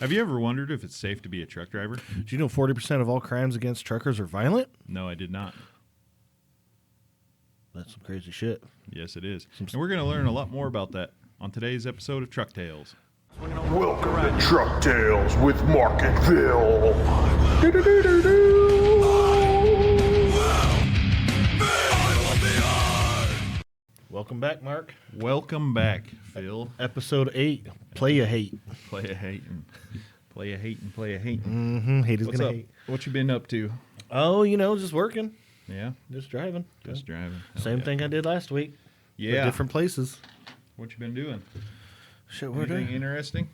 Have you ever wondered if it's safe to be a truck driver? Do you know 40% of all crimes against truckers are violent? No, I did not. That's some crazy shit. Yes, it is. And we're going to learn a lot more about that on today's episode of Truck Tales. Welcome to Truck Tales with Mark and Phil. Welcome back, Mark. Welcome back, Phil. Episode 8, Play Ya Hate. Play a hate and play a hate and play a hate. Hate is What's gonna up? hate. What you been up to? Oh, just working. Yeah, Just driving. just driving. Hell Same yeah. thing I did last week. But Yeah. different places. What you been doing? Shit, we're Anything doing. interesting?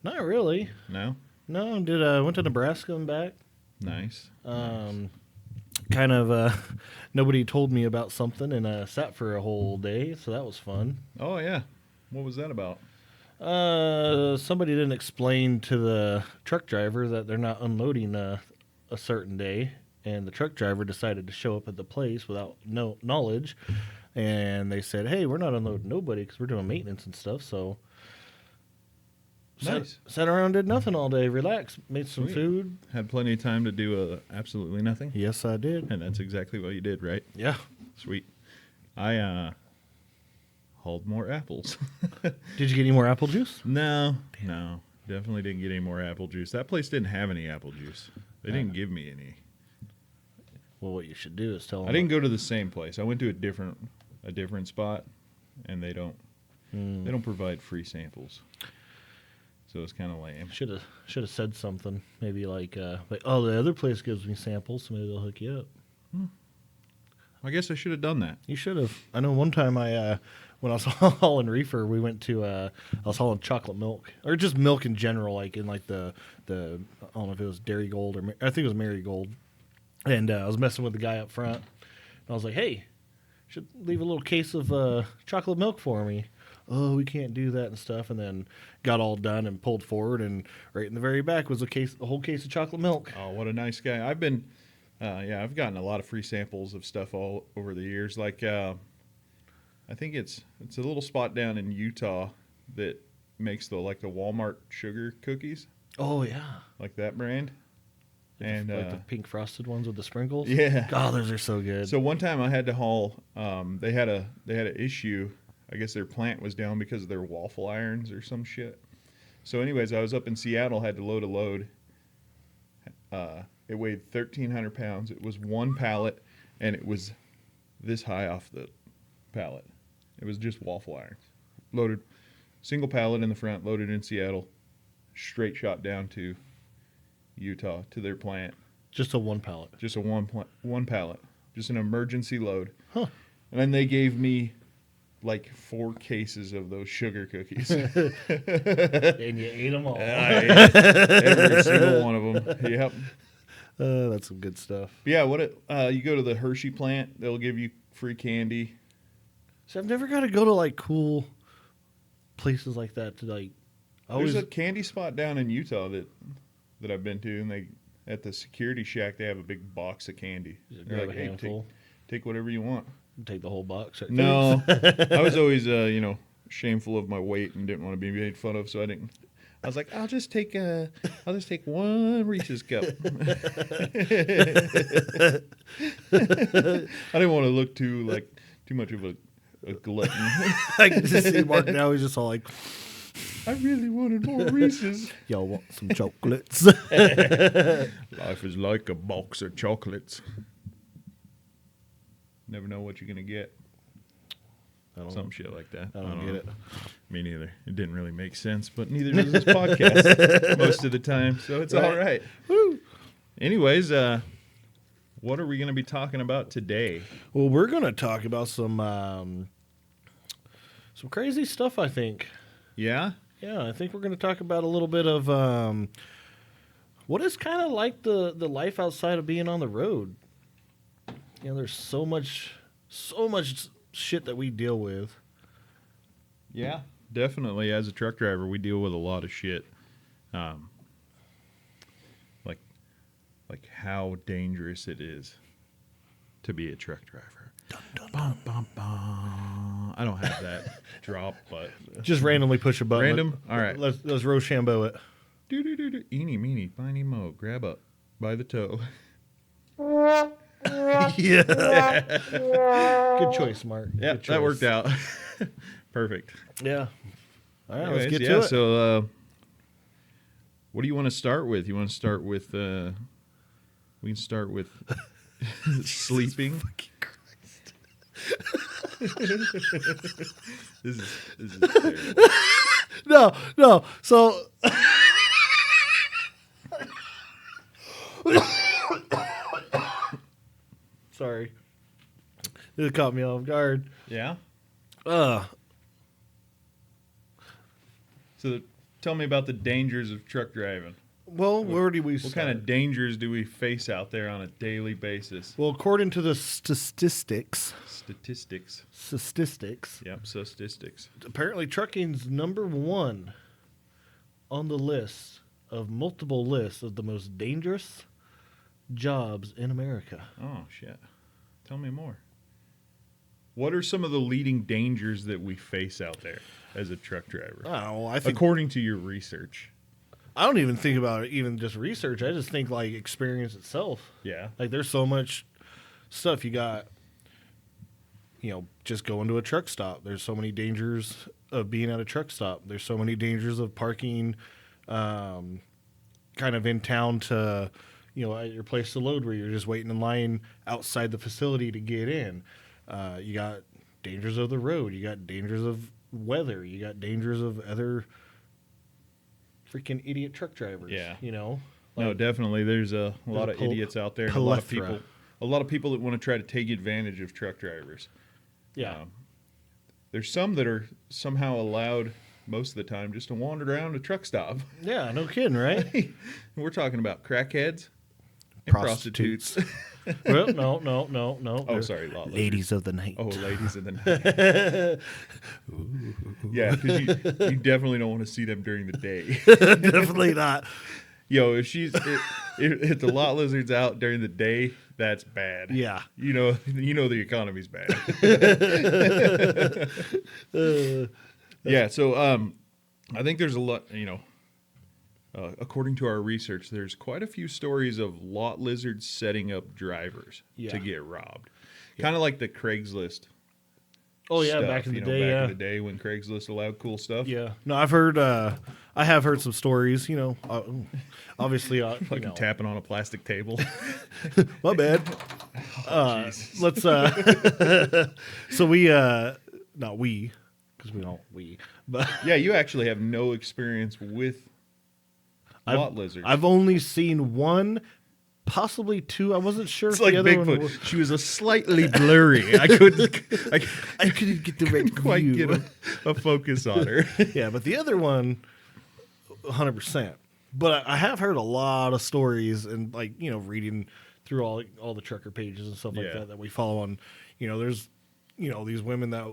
Not really. No. No, went to Nebraska and back. Nice. Nobody told me about something, and sat for a whole day, so that was fun. Oh yeah. What was that about? Somebody didn't explain to the truck driver that they're not unloading a certain day, and the truck driver decided to show up at the place without no knowledge, and they said, "Hey, we're not unloading nobody because we're doing maintenance and stuff." So, Nice. sat around, did nothing all day, relaxed, made some Sweet. food. Had plenty of time to do absolutely nothing. Yes, I did. And that's exactly what you did, right? Yeah. Sweet. I hauled more apples. Did you get any more apple juice? No, definitely didn't get any more apple juice. That place didn't have any apple juice. They didn't give me any. Well, what you should do is tell them. I didn't go to the same place. I went to a different spot, and they don't provide free samples. So it's kind of lame. Should have said something. Maybe like, oh, the other place gives me samples, so maybe they'll hook you up. I guess I should have done that. You should have. I know one time when I was hauling reefer, we went to, I was hauling chocolate milk, or just milk in general, like in like the I don't know if it was Dairy Gold or I think it was Marigold. And I was messing with the guy up front. And I was like, hey, should leave a little case of chocolate milk for me. Oh, we can't do that and stuff. And then got all done and pulled forward, and right in the very back was a whole case of chocolate milk. Oh, what a nice guy. I've been, I've gotten a lot of free samples of stuff all over the years. Like, I think it's a little spot down in Utah that makes the Walmart sugar cookies, Oh, yeah. like that brand. And Like the pink frosted ones with the sprinkles. yeah. Oh, those are so good. So one time I had to haul. They had an issue. I guess their plant was down because of their waffle irons or some shit. So, anyways, I was up in Seattle. Had to load a load. It weighed 1,300 pounds. It was one pallet, and it was this high off the pallet. It was just waffle irons, loaded, single pallet in the front, loaded in Seattle, straight shot down to Utah to their plant. Just a one pallet. Just a one pallet, just an emergency load. Huh. And then they gave me like 4 cases of those sugar cookies. And you ate them all. I ate every single one of them. Yep. That's some good stuff. Yeah. You go to the Hershey plant, they'll give you free candy. So I've never got to go to like cool places like that to like. There's a candy spot down in Utah that I've been to, and they at the security shack they have a big box of candy. Just They're grab like, a "Hey, handful. take whatever you want." Take the whole box. Right? No, I was always shameful of my weight and didn't want to be made fun of, so I didn't. I was like, I'll just take one Reese's cup. I didn't want to look too much of a glutton. I can just see Mark now. He's just all like, I really wanted more Reese's. "Y'all want some chocolates?" Life is like a box of chocolates. Never know what you're gonna get. I don't Some know. shit like that. I don't get it. Me neither. It didn't really make sense, but neither does this podcast most of the time, so it's all right. Woo. Anyways, what are we going to be talking about today? Well, we're gonna talk about some crazy stuff. I think. Yeah? Yeah, I think we're gonna talk about a little bit of what is kind of like the life outside of being on the road. There's so much shit that we deal with. Yeah. Definitely, as a truck driver, we deal with a lot of shit. Like how dangerous it is to be a truck driver. Dun, dun, dun. Bum, bum, bum. I don't have that drop, but Just randomly push a button. Random? All right. Let's Rochambeau it. Do do do do. Eeny meeny miny mo. Grab up by the toe. Yeah. Good choice, Mark. Yeah, Good that worked choice. out. Perfect. Yeah. All right, Anyways, let's get yeah, to it. so what do you want to start with? You want to start with we can start with sleeping. This is terrible. No. So sorry. This caught me off guard. Yeah. Uh So tell me about the dangers of truck driving. well, where do we What start? kind of dangers do we face out there on a daily basis? Well, according to the statistics, Statistics. Yep, statistics. apparently trucking's number one on the list of multiple lists of the most dangerous jobs in America. Oh shit. Tell me more. What are some of the leading dangers that we face out there as a truck driver? I don't know. I think According to your research. I don't even think about it, even just research. I just think like experience itself. Yeah. Like there's so much stuff you got. Just going to a truck stop. There's so many dangers of being at a truck stop. There's so many dangers of parking, kind of in town to, at your place to load where you're just waiting in line outside the facility to get in. You got dangers of the road. You got dangers of weather. You got dangers of other freaking idiot truck drivers. Yeah. No, Definitely. There's a lot of idiots out there. And a lot of plethora. people that want to try to take advantage of truck drivers. Yeah. There's some that are somehow allowed most of the time just to wander around a truck stop. Yeah, no kidding, right? We're talking about crackheads and prostitutes. Well, no. Oh, sorry, lot lizards. Ladies of the night. Oh, ladies of the night. Yeah, because you definitely don't want to see them during the day. Definitely not. Yo, if the lot lizard's out during the day, that's bad. Yeah. You know the economy's bad. Yeah, so I think there's a lot, according to our research, there's quite a few stories of lot lizards setting up drivers Yeah. to get robbed. Kind of like the Craigslist. Oh yeah, stuff, back in the day. back Yeah. in the day when Craigslist allowed cool stuff. Yeah. No, I have heard some stories. Obviously, Like tapping on a plastic table. my bad. Jesus. Let's. So we, not we, because we don't but Yeah, you actually have no experience with lot lizards. I've only seen one, possibly two. I wasn't sure. It's if like the other Bigfoot. one She was a slightly blurry. I couldn't get the right quite view. get a focus on her. Yeah, but the other one, 100%. But I have heard a lot of stories and reading through all the trucker pages and stuff like Yeah. that we follow on. There's these women that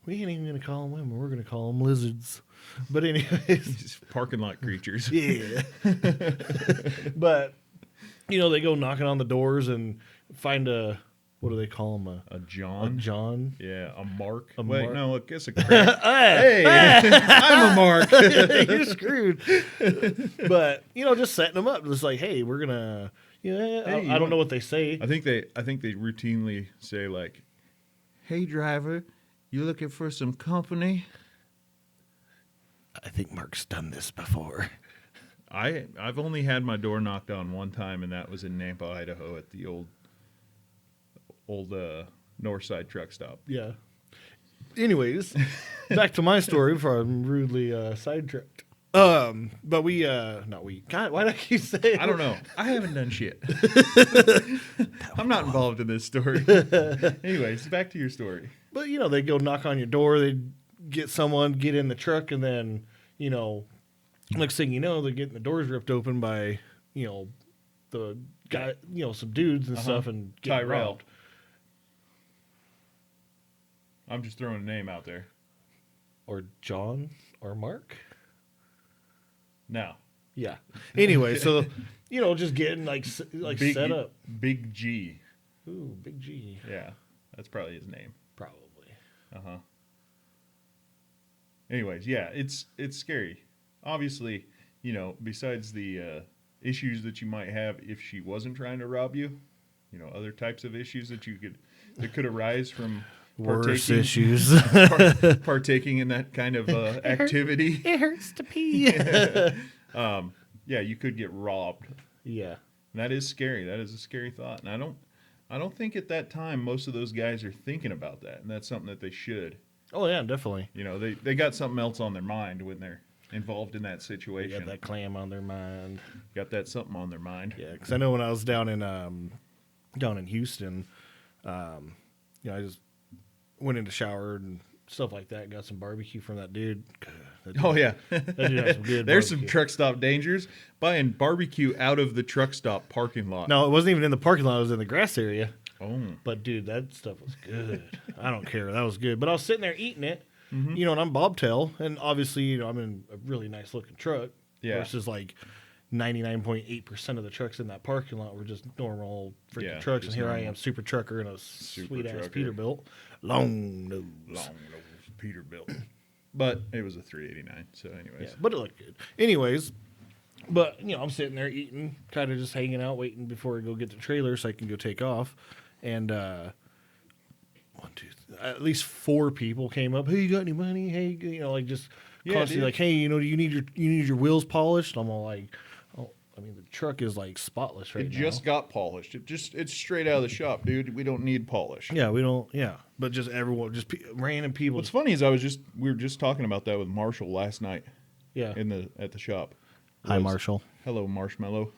we ain't even gonna call them women. We're gonna call them lizards. But anyways, Just parking lot creatures. yeah. But they go knocking on the doors and find what do they call them? A A John. John. Yeah, a Mark. A Wait, Mark. no, I guess a crack. Hey, I'm a Mark. You're screwed. But just setting them up, just like, hey, we're gonna. Hey, I don't know what they say. I think they routinely say like, "Hey, driver, you looking for some company?" I think Mark's done this before. I've only had my door knocked on one time, and that was in Nampa, Idaho, at the old Northside truck stop. Yeah. Anyways, back to my story before I'm rudely sidetracked. But we, not we. God, why do I keep saying? I don't know. I haven't done shit. I'm not involved in this story. Anyways, back to your story. But they go knock on your door. They get someone, get in the truck, and then next thing you know, they're getting the doors ripped open by the guy, some dudes and stuff, and getting Tyrell. robbed. I'm just throwing a name out there. Or John or Mark. No. Yeah. Anyway, so just getting like Big, set up. Big G. Ooh, Big G. Yeah, that's probably his name. Probably. Anyways, yeah, it's scary. Obviously, you know, besides the issues that you might have if she wasn't trying to rob you, you know, other types of issues that could arise from Worse partaking, issues. partaking in that kind of activity. It hurts to pee. Yeah, you could get robbed. Yeah. And that is scary. That is a scary thought. And I don't think at that time most of those guys are thinking about that, and that's something that they should. Oh yeah, definitely. You know, they got something else on their mind when they're involved in that They situation. got that clam on their mind. Got that something on their mind. Yeah, because I know when I was down in Houston, you know, I just went in the shower and stuff like that. Got some barbecue from that dude. God, that dude Oh yeah, that dude had some good there's some barbecue. truck stop dangers. Buying barbecue out of the truck stop parking lot. No, it wasn't even in the parking lot. It was in the grass area. Oh, But dude, that stuff was good. I don't care. That was good. But I was sitting there eating it, Mm-hmm. you know, and I'm bobtail, and obviously, you know, I'm in a really nice looking truck. Yeah. Versus like 99.8% of the trucks in that parking lot were just normal freaking Yeah, trucks, and just here I normal. am, super trucker in a Super sweet ass trucker. Peterbilt, long nose. long nose Peterbilt. But it was a 389. So, anyways, Yeah, but it looked good. Anyways, but you know, I'm sitting there eating, kind of just hanging out, waiting before I go get the trailer so I can go take off. And at least 4 people came up. Hey, you got any money? Hey, you know, like just Yeah, constantly dude. like, hey, you know, do you need your wheels polished? I'm all like, oh, I mean, the truck is like spotless right it now. just got polished. It's straight out of the shop, dude. We don't need polish. Yeah, we don't. Yeah, but just everyone, just random people. What's funny is we were just talking about that with Marshall last night yeah. at the shop. Hi, Was- Marshall. Hello, Marshmallow.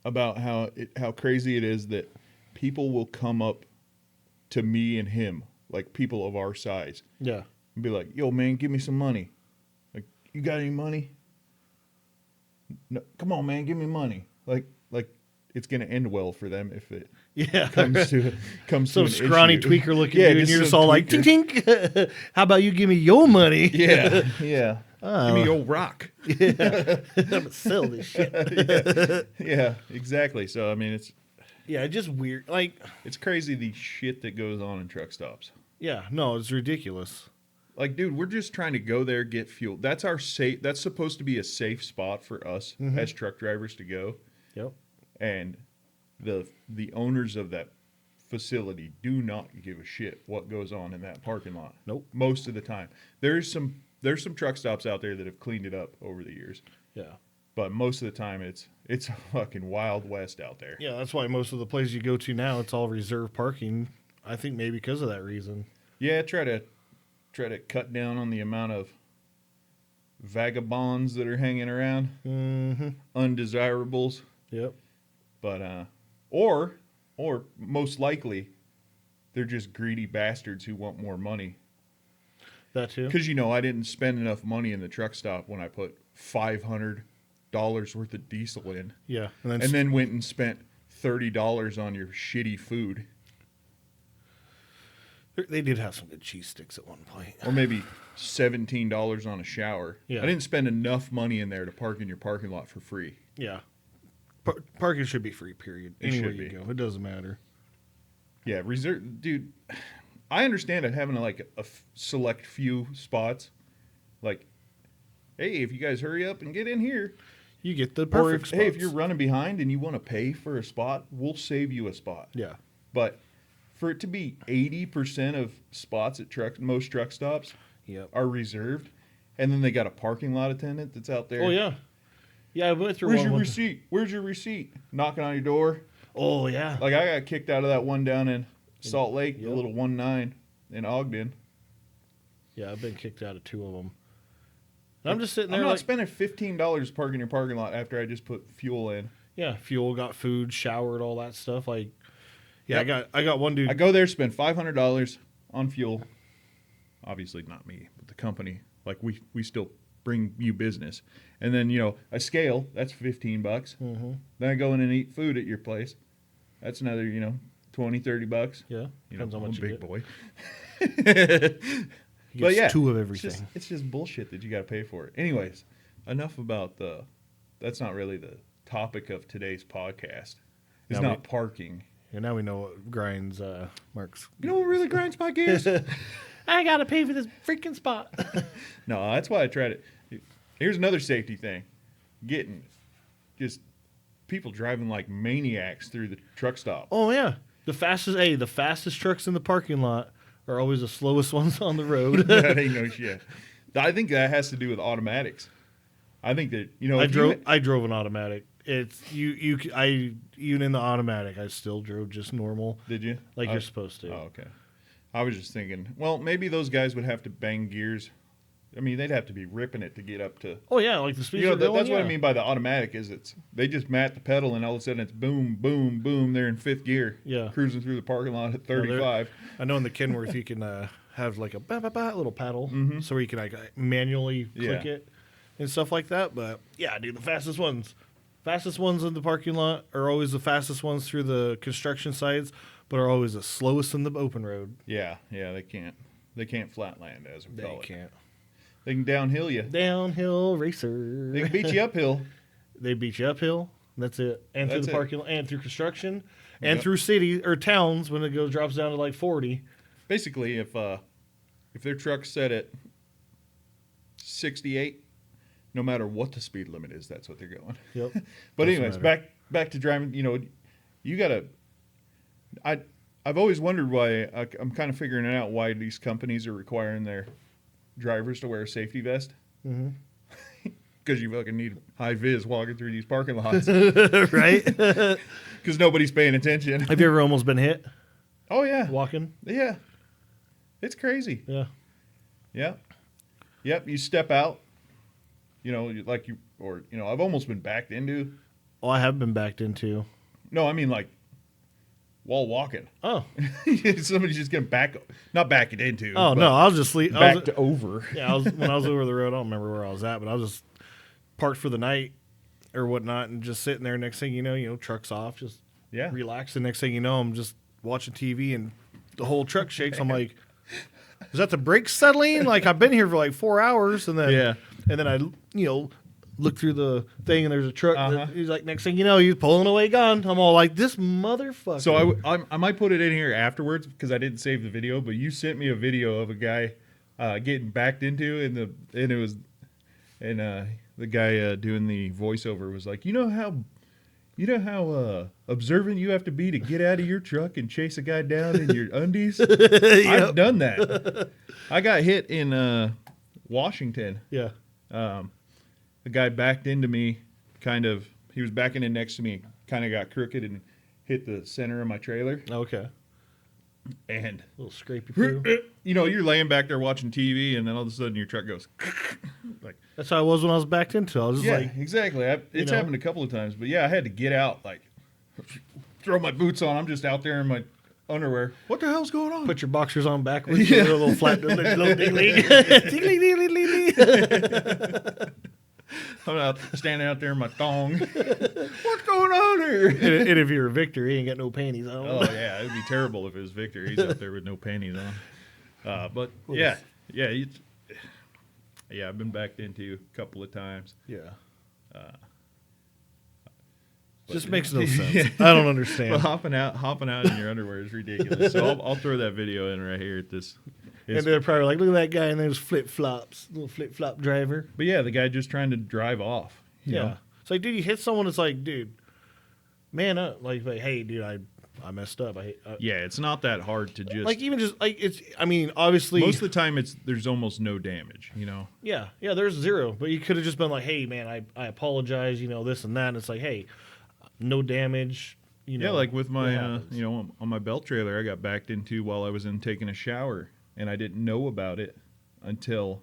About how crazy it is that people will come up to me and him, like people of our size, Yeah. and be like, "Yo, man, give me some money. Like, you got any money? No, come on, man, give me money. Like it's gonna end well for them if it Yeah. comes to Some an scrawny issue. tweaker looking at you, and you're just some all like, tweaker. tink, tink. How about you give me your money? Yeah, yeah. Give me your rock. I'm gonna sell this shit. Yeah, exactly. So I mean, Yeah, just weird. Like, it's crazy the shit that goes on in truck stops. yeah, no, it's ridiculous. Like, dude, we're just trying to go there, get fuel. That's our safe. That's supposed to be a safe spot for us as truck drivers to go. Yep. And the owners of that facility do not give a shit what goes on in that parking lot. Nope. Most of the time, there's some truck stops out there that have cleaned it up over the years, Yeah. but most of the time it's a fucking wild west out there. Yeah, that's why most of the places you go to now, it's all reserved parking. I think maybe because of that reason. Yeah, try to cut down on the amount of vagabonds that are hanging around, Mm-hmm. undesirables. Yep. But or most likely, they're just greedy bastards who want more money. That too. Because I didn't spend enough money in the truck stop when I put $500 worth of diesel in, Yeah. and then went and spent $30 on your shitty food, they did have some good cheese sticks at one point. or maybe $17 on a shower. Yeah. I didn't spend enough money in there to park in your parking lot for free. Yeah. Parking should be free, period. It Anywhere should you be. go. It doesn't matter. Yeah, reserve, dude. I understand it having a select few spots. Like, hey, if you guys hurry up and get in here, You get the or perfect hey, if spots. you're running behind and you want to pay for a spot, we'll save you a spot. Yeah. But for it to be 80% of spots at most truck stops Yep. are reserved, and then they got a parking lot attendant that's out there. Oh, yeah. Yeah, I went through Where's one. your one- receipt? Where's your receipt? Knocking on your door. Oh, yeah. Like, I got kicked out of that one down in Salt Lake, Yep. the little 1-9 in Ogden. Yeah, I've been kicked out of 2 of them. And I'm just sitting there I'm not like, spending $15 parking your parking lot after I just put fuel in. yeah, fuel, got food, showered, all that stuff. Like, yeah, Yep. I got one dude. I go there, spend $500 on fuel. Obviously not me, but the company. Like, we still bring you business. And then, a scale, that's $15. Mm-hmm. Then I go in and eat food at your place. That's another, $20, $30. Yeah, depends on I'm what a you big get. boy. He But gets yeah, 2 of It's everything. just bullshit that you got to pay for it. Anyways, enough about that's not really the topic of today's podcast. It's Now not parking. And now we know what grinds Mark's. You know what really grinds my gears? I gotta pay for this freaking spot. No, that's why I try to. Here's another safety thing: getting just people driving like maniacs through the truck stop. Oh yeah, the fastest trucks in the parking lot are always the slowest ones on the road. That ain't no shit. I think that has to do with automatics. I think that I drove an automatic. It's even in the automatic, I still drove just normal, Did you? like you're supposed to. Oh, okay. I was just thinking, well, maybe those guys would have to bang gears. I mean, they'd have to be ripping it to get up to. Oh yeah, like the speed. That's what I mean by the automatic is they just mat the pedal and all of a sudden it's boom, boom, boom. They're in fifth gear. Yeah. Cruising through the parking lot at 35. I know in the Kenworth you can have like a little paddle, so where you can like manually click Yeah. it and stuff like that. But yeah, dude, the fastest ones in the parking lot are always the fastest ones through the construction sites, but are always the slowest in the open road. Yeah, they can't flatland as we call it. Can't. They can downhill you. Downhill racer. They can beat you uphill. They beat you uphill. That's it. And through That's the it. parking lot, and through construction, and Yep. through city or towns when it drops down to like 40. Basically, if their truck's set at 68, no matter what the speed limit is, that's what they're going. Yep. But Doesn't anyways, matter. back to driving. You gotta. I've always wondered why. I'm kind of figuring it out why these companies are requiring their drivers to wear a safety vest. Because you fucking need high vis walking through these parking lots. Right? Because nobody's paying attention. Have you ever almost been hit Oh yeah, walking? yeah. It's crazy. Yeah. Yeah. Yep. You step out. I've almost been backed into. Oh, I have been backed into. No, I mean like while walking. Oh. Somebody's just getting not backing into. Oh but no, I was just sleep. backed over. Yeah, when I was over the road, I don't remember where I was at, but I was just parked for the night or whatnot, and just sitting there. Next thing you know, truck's off, just Yeah. relax. The next thing you know, I'm just watching TV, and the whole truck shakes. I'm like, is that the brakes settling? Like I've been here for like 4 hours, and then Yeah. and then I look through the thing, and there's a truck. Uh-huh. He's like, next thing you know, he's pulling away gun. I'm all like, this motherfucker. So I might put it in here afterwards because I didn't save the video, but you sent me a video of a guy getting backed into, and the guy doing the voiceover was like, you know how observant you have to be to get out of your truck and chase a guy down in your undies. I've done that. I got hit in Washington. yeah. The guy backed into me, he was backing in next to me, kind of got crooked and hit the center of my trailer. Okay. And, A little scrapey poo. you're laying back there watching TV, and then all of a sudden your truck goes, like, That's how I was when I was backed into. I was just yeah, like, exactly. It's know? happened a couple of times, but yeah, I had to get out, like, throw my boots on. I'm just out there in my underwear. What the hell's going on? put your boxers on backwards, a little flat, little ding-ling. Ding-ling-ding-ling-ding. I'm standing out there in my thong. What's going on here? And if you're Victor, he ain't got no panties on. Oh yeah, it'd be terrible if it was Victor. He's up there with no panties on. But yeah, I've been backed into a couple of times. Yeah. But- Just makes no sense. I don't understand. But hopping out in your underwear is ridiculous. So I'll throw that video in right here at this. And they're probably like, look at that guy in those flip-flops, little flip-flop driver. But yeah, the guy just trying to drive off. you know? It's like, dude, you hit someone, it's like, dude, man up. Like hey, dude, I messed up. Yeah, it's not that hard to just. Like, even just, like, it's, I mean, obviously. most of the time, there's almost no damage. Yeah, there's zero. But you could have just been like, hey, man, I apologize, this and that. And it's like, hey, no damage. Yeah, like with my, it happens. on my belt trailer, I got backed into while I was taking a shower, and I didn't know about it until,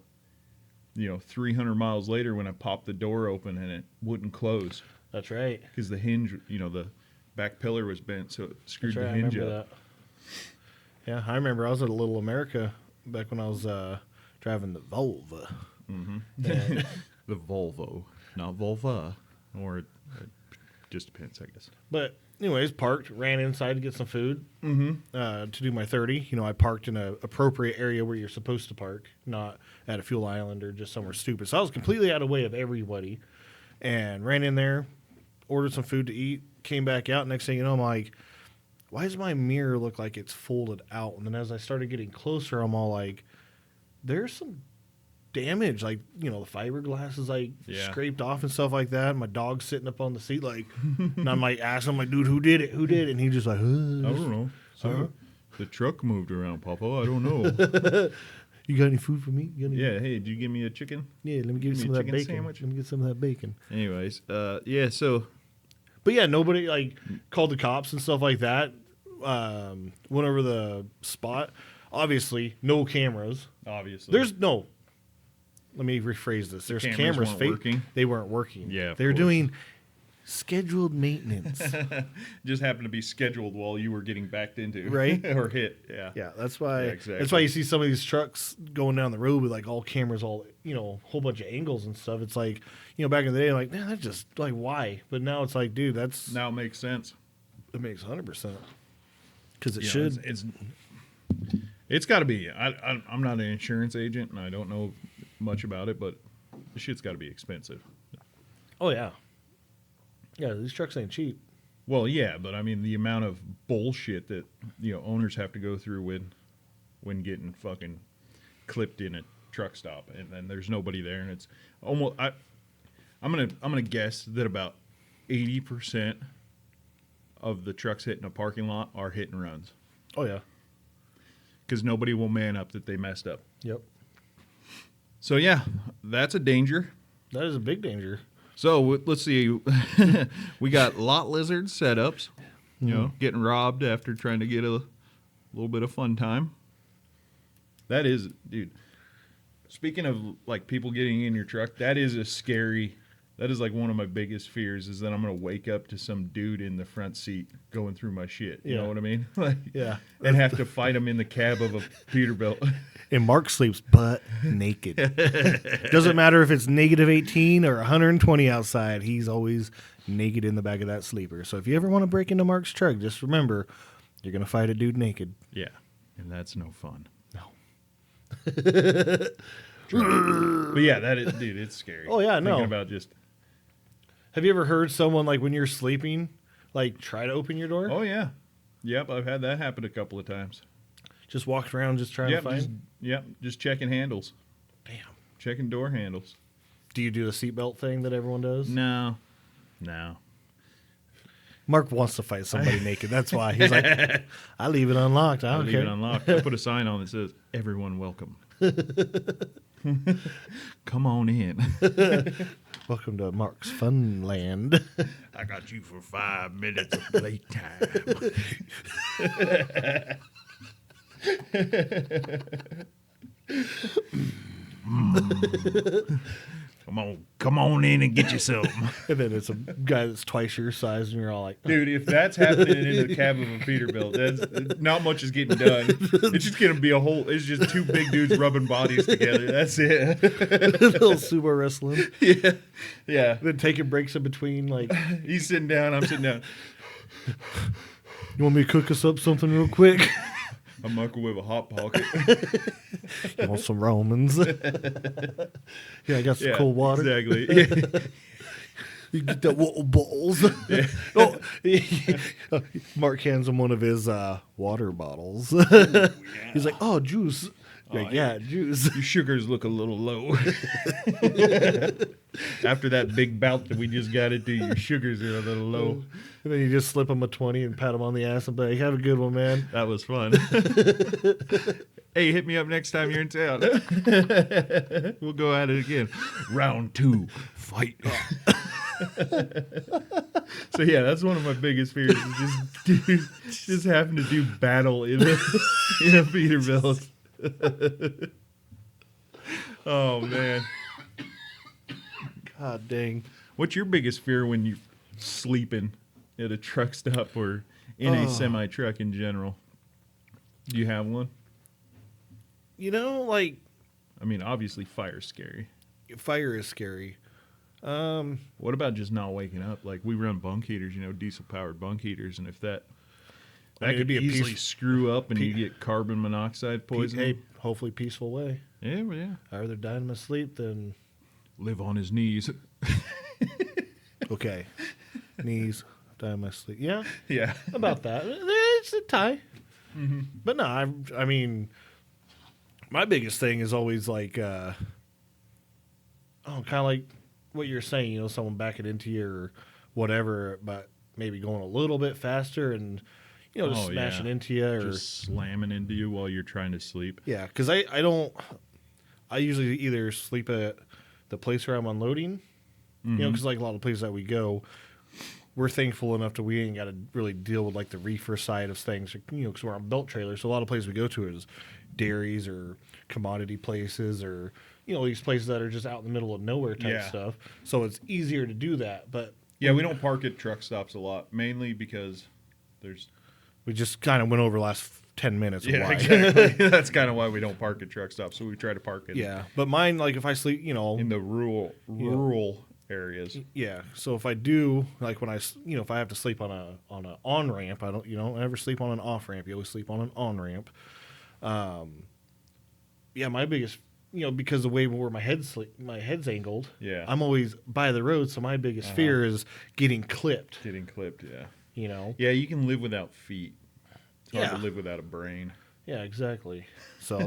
300 miles later when I popped the door open and it wouldn't close That's right. because the hinge, the back pillar was bent, so it screwed That's right. the I hinge remember up. that. Yeah, I remember I was at a Little America back when I was driving the Volvo. The Volvo, not Volva, or it just depends, I guess. But anyways, parked, ran inside to get some food to do my 30. I parked in an appropriate area where you're supposed to park, not at a fuel island or just somewhere stupid. So I was completely out of the way of everybody and ran in there, ordered some food to eat, came back out. Next thing you know, I'm like, why does my mirror look like it's folded out? And then as I started getting closer, I'm all like, there's some damage, like the fiberglass is like scraped off and stuff like that. My dog's sitting up on the seat, like, and I'm like asking him, like, dude, who did it? Who did it? And he just like, I don't know. So the truck moved around, Papa. I don't know. You got any food for me? Yeah. Hey, did you give me a chicken? Yeah, let me give you some of that bacon. Sandwich? Let me get some of that bacon. Anyways, yeah. So, but yeah, nobody like called the cops and stuff like that. Went over the spot. Obviously, no cameras. obviously, There's no. Let me rephrase this. There's cameras. weren't working. They weren't working. Yeah, of they're course. doing scheduled maintenance. just happened to be scheduled while you were getting backed into, Right. or hit. Yeah. Yeah, that's why. Yeah, exactly. That's why you see some of these trucks going down the road with like all cameras, all whole bunch of angles and stuff. It's like back in the day, like, man, that's just like why. But now it's like, dude, Now it makes sense. it makes 100% because it You know, should. It's got to be. I'm not an insurance agent, and I don't know much about it, but the shit's got to be expensive. Oh yeah, yeah. These trucks ain't cheap. Well, yeah, but I mean the amount of bullshit that owners have to go through when getting fucking clipped in a truck stop, and then there's nobody there, and it's almost. I'm gonna guess that about 80% of the trucks hitting a parking lot are hit and runs Oh yeah. because nobody will man up that they messed up. Yep. So yeah, that's a danger. That is a big danger. So let's see. We got lot lizard setups, getting robbed after trying to get a little bit of fun time. That is, dude. Speaking of like people getting in your truck, that is like one of my biggest fears is that I'm going to wake up to some dude in the front seat going through my shit. You Yeah. know what I mean? Like, Yeah. And have to fight him in the cab of a Peterbilt. And Mark sleeps butt naked. Doesn't matter if it's -18 or 120 outside. He's always naked in the back of that sleeper. So if you ever want to break into Mark's truck, just remember, you're going to fight a dude naked. Yeah. And that's no fun. No. But yeah, that is, dude, it's scary. Oh, yeah, no. Thinking about just, Have you ever heard someone, like, when you're sleeping, like, try to open your door? oh yeah. Yep, I've had that happen a couple of times. Just walked around just trying to find? Just checking handles. Damn. Checking door handles. Do you do the seatbelt thing that everyone does? No. Mark wants to fight somebody naked. That's why. He's like, I leave it unlocked. I I don't leave care. it unlocked. I put a sign on that says, everyone welcome. Come on in. Welcome to Mark's Fun Land. I got you for 5 minutes of playtime. Come on in and get you some. And then it's a guy that's twice your size, and you're all like, Dude, if that's happening in the cab of a Peterbilt, that's not much is getting done. It's just gonna be it's just two big dudes rubbing bodies together. That's it. little sumo wrestling. Yeah. Then taking breaks in between, like, He's sitting down, I'm sitting down. you want me to cook us up something real quick? I'm microwave a hot pocket. You want some Romans? Yeah, I got some cold water. Exactly. You get that water balls. Oh, Mark hands him one of his water bottles. He's like, "Oh, juice." You're like, yeah, juice. Your sugars look a little low. After that big bout that we just got into, your sugars are a little low. And then you just slip him a 20 and pat him on the ass and be like, "Have a good one, man." That was fun. Hey, hit me up next time you're in town. We'll go at it again. Round 2, fight. So yeah, that's one of my biggest fears is just having to do battle in a Peterbilt. Oh man. God dang. What's your biggest fear when you're sleeping at a truck stop or in a semi truck in general? Do you have one? Like, I mean, obviously fire's scary. fire is scary. What about just not waking up? Like we run bunk heaters, diesel powered bunk heaters, and if that mean, it'd could be a easily piece- screw up and you get carbon monoxide poisoning. Hey, hopefully peaceful way. Yeah, well, yeah. I'd rather die in my sleep than, Live on his knees. okay, knees, die in my sleep. Yeah, Yeah. about that. It's a tie. But no, I mean, my biggest thing is always like kind of like what you're saying, someone backing into you or whatever, but maybe going a little bit faster and, just Oh, smashing yeah. into you or Just slamming into you while you're trying to sleep. yeah, because I usually either sleep at the place where I'm unloading, because like a lot of places that we go, we're thankful enough that we ain't got to really deal with like the reefer side of things, because we're on belt trailers. So a lot of places we go to is dairies or commodity places or these places that are just out in the middle of nowhere type Yeah. stuff. So it's easier to do that, but Yeah, we don't park at truck stops a lot, mainly because there's. we just kind of went over the last 10 minutes. of Yeah, why. exactly. That's kind of why we don't park at truck stops. So we try to park Yeah, but mine, like if I sleep, in the rural areas. yeah. So if I do, like when if I have to sleep on a on ramp, I don't, ever sleep on an off ramp. You always sleep on an on ramp. Yeah, my biggest, because the way where my head's angled. Yeah. I'm always by the road, so my biggest fear is getting clipped. Getting clipped, yeah. Yeah, you can live without feet. It's hard Yeah. to live without a brain. exactly. So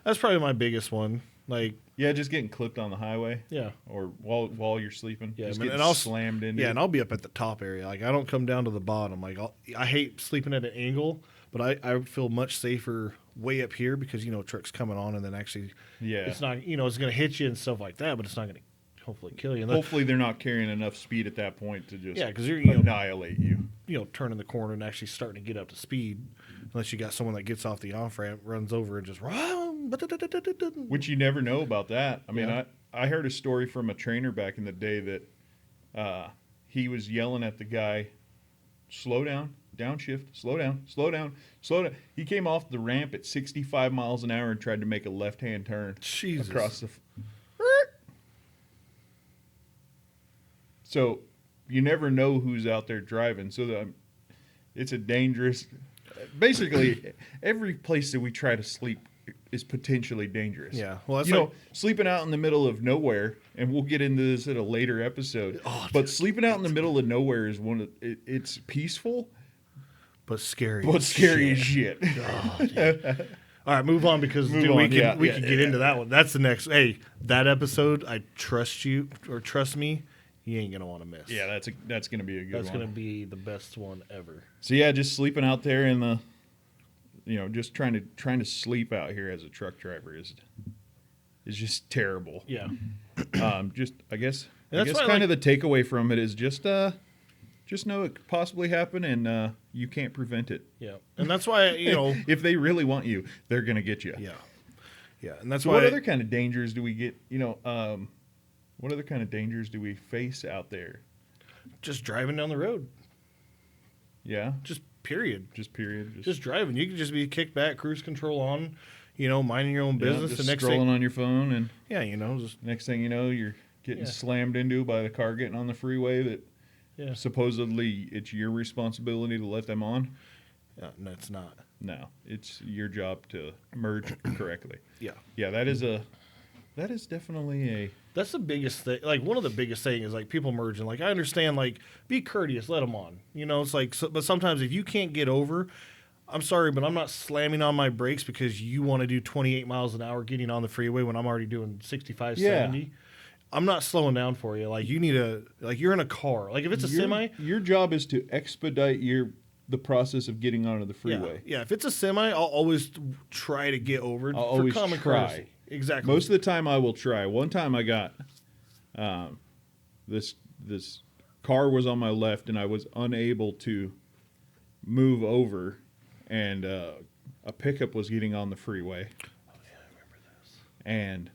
that's probably my biggest one. Like, Yeah, just getting clipped on the highway. yeah. Or while you're sleeping. Yeah, just man, getting and I'll slammed into. Yeah, and I'll be up at the top area. Like I don't come down to the bottom. Like I hate sleeping at an angle, but I feel much safer way up here because trucks coming on and then actually it's not it's gonna hit you and stuff like that, but it's not gonna hopefully kill you. And Hopefully they're not carrying enough speed at that point to just yeah, because you're annihilate you. turning the corner and actually starting to get up to speed. Unless you got someone that gets off the off ramp, runs over and just Which you never know about that. I mean, Yeah. I heard a story from a trainer back in the day that he was yelling at the guy, slow down, downshift, slow down, slow down, slow down. He came off the ramp at 65 miles an hour and tried to make a left-hand turn Jesus. across the... So you never know who's out there driving. So it's a dangerous... Basically, every place that we try to sleep is potentially dangerous. Yeah, well, that's sleeping out in the middle of nowhere, and we'll get into this at a later episode. But sleeping out in the middle of nowhere is it's peaceful, but scary. but scary as shit. All right, move on because Move dude, on, we can yeah, get into that one. That's the next. Hey, that episode, I trust you or trust me, you ain't gonna want to miss. Yeah, that's gonna be a good That's one. gonna be the best one ever. So yeah, just sleeping out there in the, just trying to sleep out here as a truck driver is just terrible. Yeah, Just I guess And that's why I kind of the takeaway from it is just know it could possibly happen and you can't prevent it. yeah, and that's why If they really want you, they're gonna get you. yeah, and that's So why. what other kind of dangers do we get? What other kind of dangers do we face out there? just driving down the road, Yeah, just period, just period. just driving. You can just be kicked back, cruise control on, minding your own yeah, business. just The next scrolling thing, on your phone, and just next thing you know, you're getting Yeah. slammed into by the car getting on the freeway that yeah. supposedly it's your responsibility to let them on. No, it's not. No, it's your job to merge correctly. Yeah. Yeah, that is definitely a That's the biggest thing. Like one of the biggest thing is like people merging. Like I understand, like be courteous, let them on. It's like, but sometimes if you can't get over, I'm sorry, but I'm not slamming on my brakes because you want to do 28 miles an hour getting on the freeway when I'm already doing 65, Yeah. 70. I'm not slowing down for you. Like you need you're in a car. Like if it's a semi, Your job is to expedite the process of getting onto the freeway. Yeah. If it's a semi, I'll always try to get over it I'll for always common try. courtesy. Exactly. Most of the time, I will try. One time, I got this car was on my left, and I was unable to move over, and a pickup was getting on the freeway. Oh yeah, I remember this. And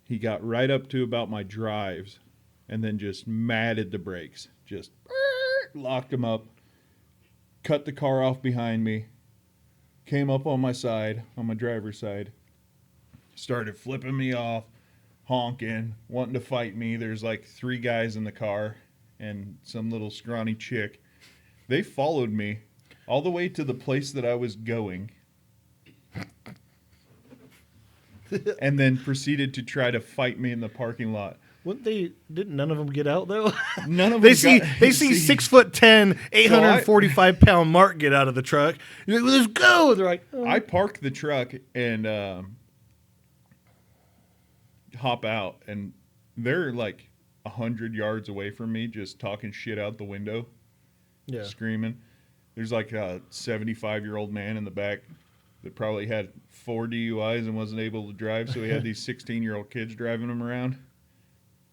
he got right up to about my drives, and then just matted the brakes, just locked them up, cut the car off behind me, came up on my side, on my driver's side, started flipping me off, honking, wanting to fight me. There's like 3 guys in the car and some little scrawny chick. They followed me all the way to the place that I was going and then proceeded to try to fight me in the parking lot. Didn't none of them get out though? None of They them see 6'10", 845-pound Mark get out of the truck. You're like, let's go. They're like, oh. I park the truck and hop out, and they're like 100 yards away from me, just talking shit out the window, Yeah. screaming. There's like a 75-year-old man in the back that probably had 4 DUIs and wasn't able to drive, so he had these 16-year-old kids driving him around.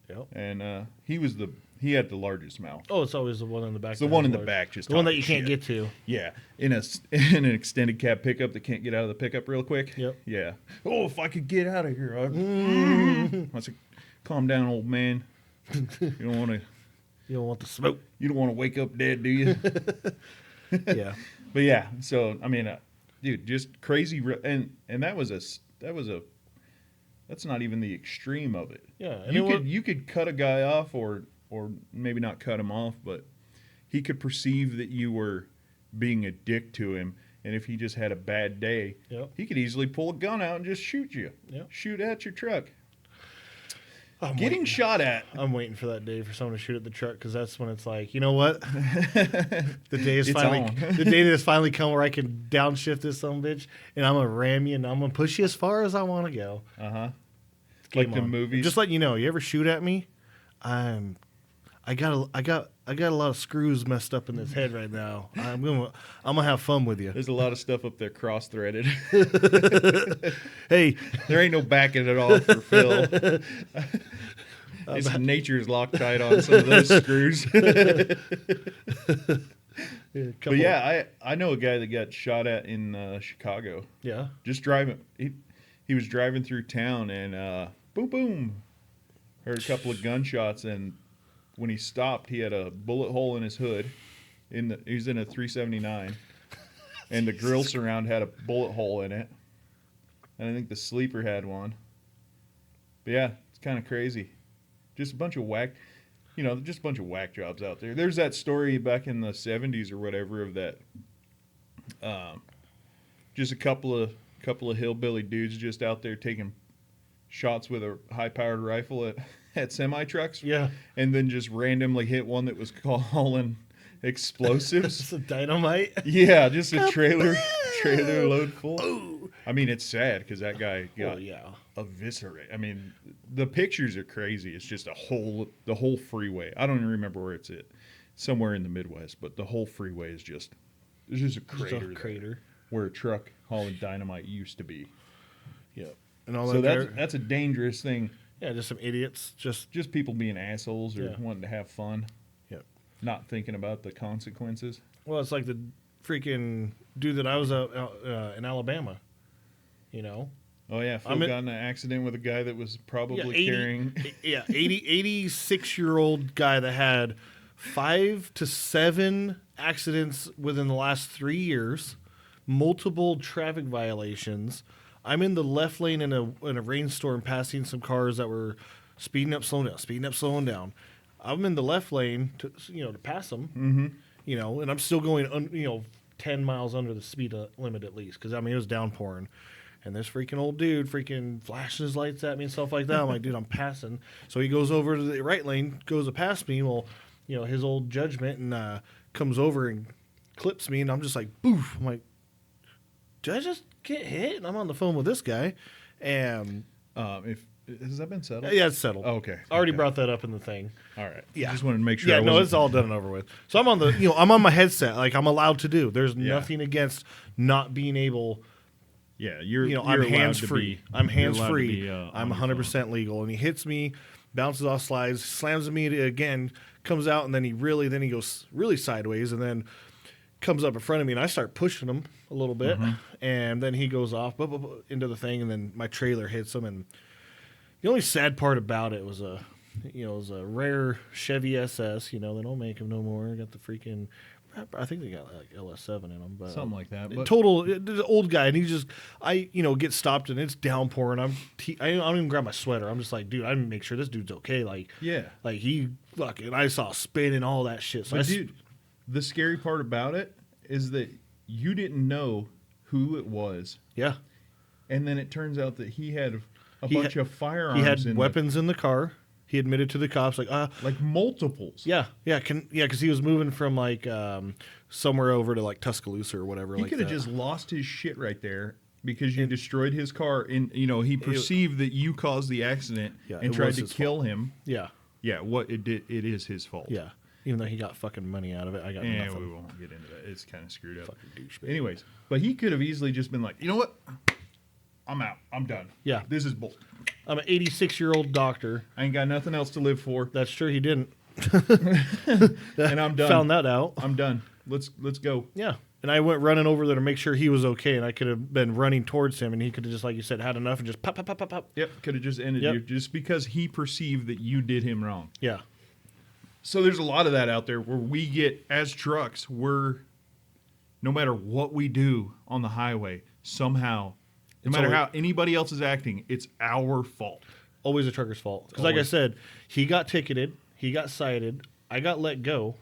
Yep. And he had the largest mouth. Oh, it's always the one in the back. It's the that one has in the large- back, just the one that you talking can't shit. get to. Yeah, in an extended cab pickup that can't get out of the pickup real quick. Yep. Yeah. Oh, if I could get out of here. I said, calm down, old man. You don't want to. You don't want the smoke. You don't want to wake up dead, do you? Yeah. But yeah. So I mean, dude, just crazy. And that's not even the extreme of it. Yeah. And You could cut a guy off, or maybe not cut him off, but he could perceive that you were being a dick to him, and if he just had a bad day, Yep. he could easily pull a gun out and just shoot you. Yep. Shoot at your truck. I'm Getting waiting. shot at. I'm waiting for that day for someone to shoot at the truck because that's when it's like, you know what? The day is It's finally on. the day has finally come where I can downshift this son of a bitch and I'm gonna ram you and I'm gonna push you as far as I want to go. Like Game the on. movies. Just letting you know, you ever shoot at me, I got a lot of screws messed up in this head right now. I'm gonna have fun with you. There's a lot of stuff up there cross-threaded. Hey, There ain't no backing it off for Phil. It's nature's Loctite on some of those screws. But yeah, I know a guy that got shot at in Chicago. yeah, Just driving. He was driving through town and boom, boom. Heard a couple of gunshots, and when he stopped, he had a bullet hole in his hood. He was in a 379, and the grill surround had a bullet hole in it. And I think the sleeper had one. But yeah, it's kind of crazy. Just a bunch of whack jobs out there. There's that story back in the 70s or whatever of that. Just a couple of hillbilly dudes just out there taking shots with a high-powered rifle at semi-trucks. yeah. And then just randomly hit one that was hauling explosives. It's a dynamite. Yeah, just a trailer load full. I mean, it's sad because that guy got Oh yeah. eviscerated. I mean, the pictures are crazy. It's just the whole freeway. I don't even remember where it's at. Somewhere in the Midwest, but the whole freeway is just there's just a crater, there crater. where a truck hauling dynamite used to be. Yeah. And all So that. that's a dangerous thing. Yeah, just some idiots. Just people being assholes or Yeah. wanting to have fun, Yep. not thinking about the consequences. Well, it's like the freaking dude that I was in Alabama. You know, Oh yeah, Phil got in an accident with a guy that was probably carrying. 86-year-old guy that had 5 to 7 accidents within the last 3 years, multiple traffic violations. I'm in the left lane in a rainstorm, passing some cars that were speeding up, slowing down. I'm in the left lane to pass them, and I'm still going 10 miles under the speed limit at least because I mean it was downpouring. And this freaking old dude freaking flashes his lights at me and stuff like that. I'm like, dude, I'm passing. So he goes over to the right lane, goes to pass me. Well, his old judgment and comes over and clips me. And I'm just like, boof. I'm like, did I just get hit? And I'm on the phone with this guy. And Has that been settled? yeah, it's settled. Oh, okay. I already Okay. brought that up in the thing. All right. Yeah. Just wanted to make sure. Yeah, I no, wasn't- it's all done and over with. So I'm on I'm on my headset. Like I'm allowed to do. There's Yeah. nothing against not being able. Yeah, you're. I'm allowed hands to free. be- I'm you're hands allowed to free. be, on I'm your 100% legal. And he hits me, bounces off slides, slams me again, comes out, and then he goes really sideways, and then comes up in front of me, and I start pushing him a little bit, and then he goes off into the thing, and then my trailer hits him. And the only sad part about it was it was a rare Chevy SS. They don't make them no more. Got the freaking. I think they got like LS7 in them, but Something like that, but- total the old guy, and I get stopped and it's downpouring. I don't even grab my sweater. I'm just like, dude, I make sure this dude's okay. Like, Yeah. like he fucking. I saw spin and all that shit. So But dude, the scary part about it is that you didn't know who it was, yeah, and then it turns out that he had a He bunch had- of firearms. he had in weapons in the car. He admitted to the cops, like, like multiples. yeah, because he was moving from like somewhere over to like Tuscaloosa or whatever. He like could have that. just lost his shit right there because you destroyed his car, and he perceived that you caused the accident Yeah, and it tried was to his kill fault. him. Yeah. Yeah, what it did, it is his fault. Yeah. Even though he got fucking money out of it, I got And nothing. we won't get into that. It's kind of screwed up. Fucking douchebag. Anyways, but he could have easily just been like, you know what? I'm out. I'm done. Yeah. This is bull. I'm an 86-year-old doctor. I ain't got nothing else to live for, That's true. He didn't. and I'm done. Found that out. I'm done. Let's go. Yeah. And I went running over there to make sure he was okay, and I could have been running towards him, and he could have just, like you said, had enough and just pop, pop, pop, pop, pop. Yep, could have just ended Yep. you just because he perceived that you did him wrong. Yeah. So there's a lot of that out there where we get, as trucks, no matter what we do on the highway, somehow, no It's matter always- how anybody else is acting, it's our fault. Always a trucker's fault. Because, like I Always. said, he got ticketed, he got cited, I got let go,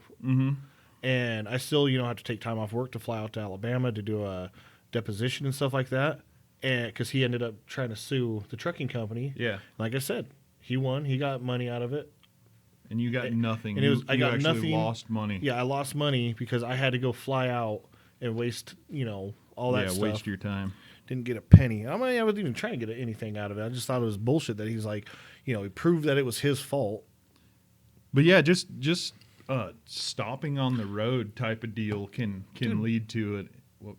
and I still, have to take time off work to fly out to Alabama to do a deposition and stuff like that. And because he ended up trying to sue the trucking company. Yeah. Like I said, he won. He got money out of it. And you got nothing. And it was, I you got actually nothing. lost money. Yeah, I lost money because I had to go fly out and waste, all that Yeah, stuff. waste your time. Didn't get a penny. I wasn't even trying to get anything out of it. I just thought it was bullshit that he's like, he proved that it was his fault. But yeah, just stopping on the road type of deal can lead to it. Well,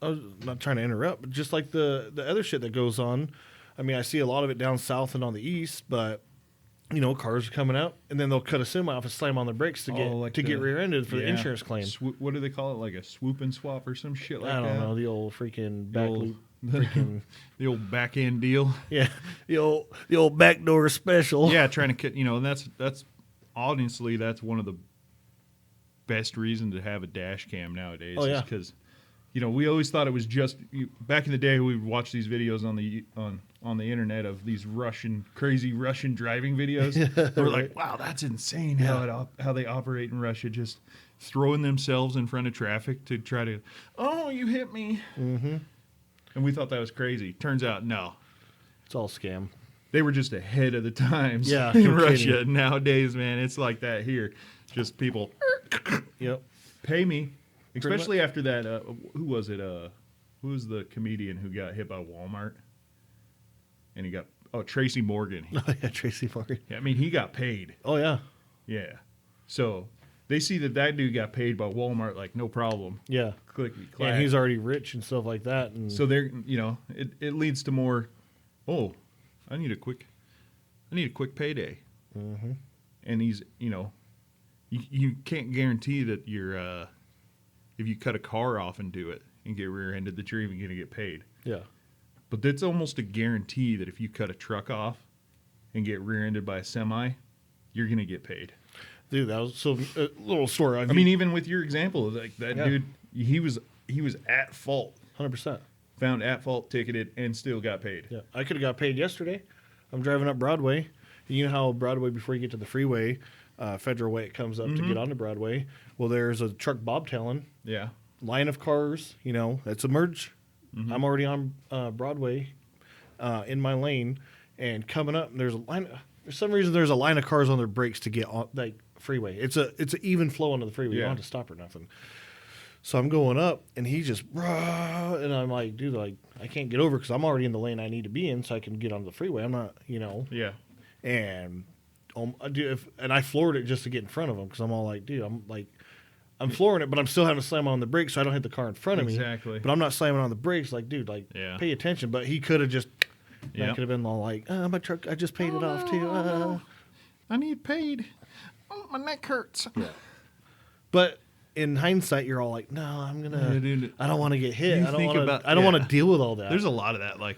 I was not trying to interrupt, but just like the other shit that goes on. I mean, I see a lot of it down south and on the east, but cars are coming out and then they'll cut a semi off and slam on the brakes to get rear-ended for the yeah, insurance claim. What do they call it? Like a swoop and swap or some shit like that? I don't know, the old freaking back old- loop, freaking The old back end deal. yeah, the old backdoor special. Yeah, trying to cut. And that's honestly that's one of the best reasons to have a dash cam nowadays. Oh, yeah. Because we always thought it was just back in the day we would watch these videos on the internet of these crazy Russian driving videos. We're like, wow, that's insane how they operate in Russia, just throwing themselves in front of traffic to try to, oh, you hit me. Mm-hmm. And we thought that was crazy. Turns out, no. It's all scam. They were just ahead of the times Yeah, in no Russia. kidding. Nowadays, man, it's like that here. Just people Yep. pay me. Pretty Especially after that, who was it? Who was the comedian who got hit by Walmart? And he got, Tracy Morgan. Oh yeah, Tracy Morgan. I mean, he got paid. Oh yeah. Yeah. So they see that dude got paid by Walmart, like, no problem. Yeah. Clickety clack. And he's already rich and stuff like that. And So they're, it leads to more, I need a quick payday. Mm-hmm. And he's, you can't guarantee that you're, if you cut a car off and do it and get rear-ended, that you're even going to get paid. yeah. But that's almost a guarantee that if you cut a truck off and get rear-ended by a semi, you're going to get paid. Dude, that was so a little story. I mean, even with your example, like that Yeah. dude, he was at fault, 100%. found at fault, ticketed, and still got paid. Yeah, I could have got paid yesterday. I'm driving up Broadway. You know how Broadway, before you get to the freeway, Federal Way, it comes up to get onto Broadway. Well, there's a truck bobtailing, Yeah. line of cars. It's a merge. I'm already on Broadway in my lane, and coming up, there's a line. For some reason, there's a line of cars on their brakes to get on like freeway. It's an even flow onto the freeway. You Yeah. don't have to stop or nothing. So I'm going up, and he just, and I'm like, dude, like I can't get over because I'm already in the lane I need to be in, so I can get onto the freeway. I'm not, Yeah. and I floored it just to get in front of him because I'm all like, dude, I'm flooring it, but I'm still having to slam on the brakes so I don't hit the car in front of me. Exactly. But I'm not slamming on the brakes, like, dude, like, Yeah. pay attention. But he could have just, I Yep. could have been all like, my truck, I just paid it off too. I need paid. Oh, my neck hurts. Yeah. But in hindsight, you're all like, no, I'm gonna, Yeah, dude. I don't want to get hit. You I don't think want to. about- I don't want yeah. to deal with all that. There's a lot of that. Like,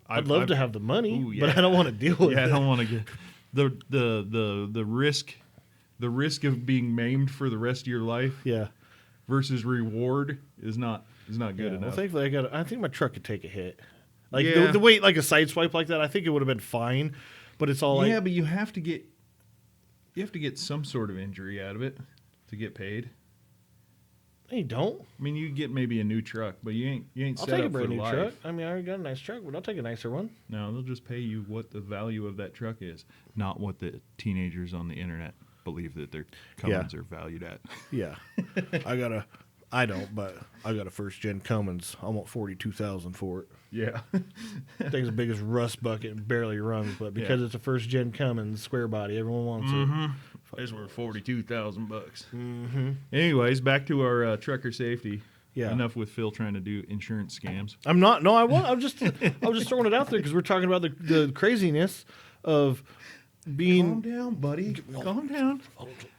I'd love to have the money, Ooh, but yeah. I don't want to deal with Yeah, I it. don't want to get the risk of being maimed for the rest of your life Yeah. versus reward is not good Yeah, enough. well, thankfully, I think my truck could take a hit. Like Yeah. the way, like a side swipe like that, I think it would have been fine. But it's all like, yeah, but you have to get some sort of injury out of it to get paid. hey, don't. I mean, you get maybe a new truck, but you ain't I'll set take a up for brand new life. truck. I mean, I already got a nice truck, but I'll take a nicer one. No, they'll just pay you what the value of that truck is, not what the teenagers on the internet believe that their Cummins are valued at. Yeah, I got a I don't, but I got a first gen Cummins. I want $42,000 for it. Yeah. Thing's the biggest rust bucket and barely runs, but because it's a first gen Cummins square body, everyone wants it. It's worth $42,000. Anyways, back to our trucker safety. Yeah. Enough with Phil trying to do insurance scams. I'm not. No, I won't. I was just throwing it out there because we're talking about the craziness of being. Calm down, buddy. Calm down.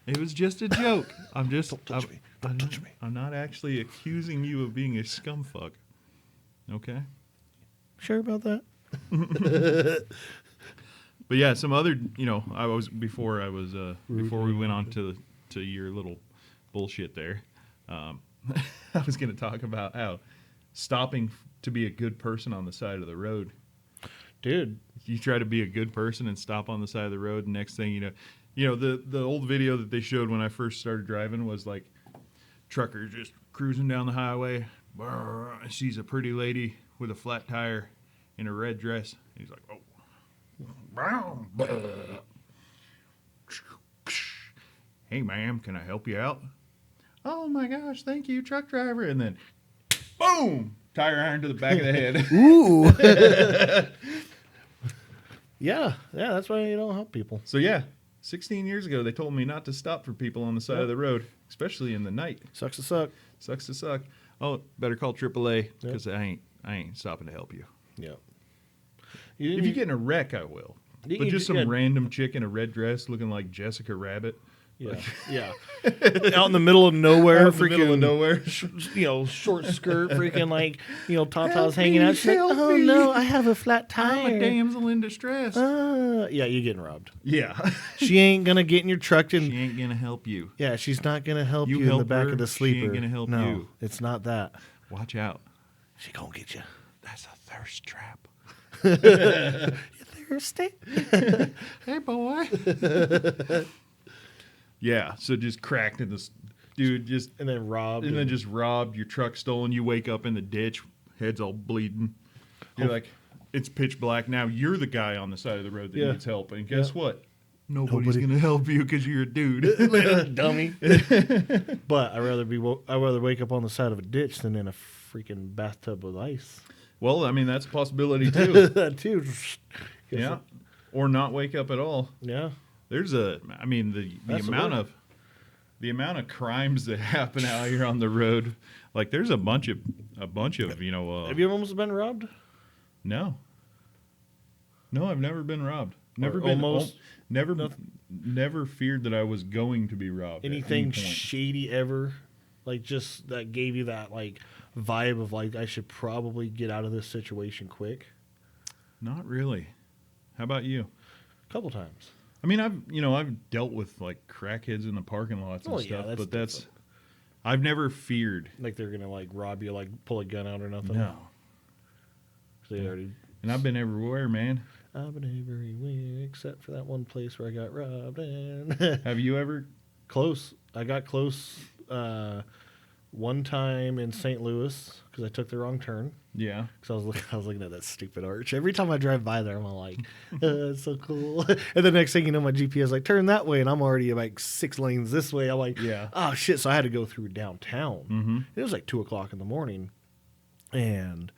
It was just a joke. I'm just. Don't touch me. Don't touch me. I'm not actually accusing you of being a scumfuck. Okay. Sure about that? But yeah, some other, before we went on to your little bullshit there, I was going to talk about how stopping to be a good person on the side of the road. Dude. You try to be a good person and stop on the side of the road, and next thing you know, the old video that they showed when I first started driving was like trucker just cruising down the highway, sees a pretty lady with a flat tire in a red dress. And he's like, oh. Hey, ma'am, can I help you out? Oh, my gosh, thank you, truck driver. And then, boom, tire iron to the back of the head. Ooh. Yeah, that's why you don't help people. So, yeah, 16 years ago, they told me not to stop for people on the side of the road, especially in the night. Sucks to suck. Sucks to suck. Oh, better call AAA because I ain't stopping to help you. Yeah. If you get in a wreck, I will. But just some random chick in a red dress looking like Jessica Rabbit. Yeah, yeah. Out in the middle of nowhere, Out in the middle of nowhere. Short skirt, freaking like, tatas hanging out. She's like, oh no, I have a flat tire. I'm a damsel in distress. Yeah, you're getting robbed. Yeah. She ain't gonna get in your truck and. She ain't gonna help you. Yeah, she's not gonna help you in help the back her, of the sleeper. She ain't gonna help no, you. It's not that. Watch out. She gonna get you. That's a thirst trap. You thirsty? Hey, boy. Yeah, so just cracked in this dude, just And then robbed. and then just robbed, your truck stolen, you wake up in the ditch, head's all bleeding. You're like, it's pitch black. Now you're the guy on the side of the road that Yeah. needs help. And guess Yeah. what? Nobody's Nobody. gonna help you because you're a dude. dummy. But I'd rather wake up on the side of a ditch than in a freaking bathtub with ice. Well, I mean that's a possibility too. That too. Yeah, or not wake up at all. Yeah. There's the That's the amount word. of the amount of crimes that happen out here on the road. Like there's a bunch of Have you ever almost been robbed? No, I've never been robbed. Never Or been almost? never feared that I was going to be robbed. at any Anything point. shady ever? Like just that gave you that like vibe of like I should probably get out of this situation quick? Not really. How about you? A couple times. I mean, I've dealt with like crackheads in the parking lots and Oh, yeah, stuff, that's but that's different. I've never feared. Like they're gonna like rob you, like pull a gun out or nothing. No, They already. and I've been everywhere, man. I've been everywhere except for that one place where I got robbed. And Have you ever? close. I got close one time in St. Louis because I took the wrong turn. Yeah. Because I was looking at that stupid arch. Every time I drive by there, I'm all like, it's so cool. And the next thing you know, my GPS like turn that way, and I'm already like 6 lanes this way. I'm like, Yeah. oh shit! So I had to go through downtown. Mm-hmm. It was like 2:00 in the morning, and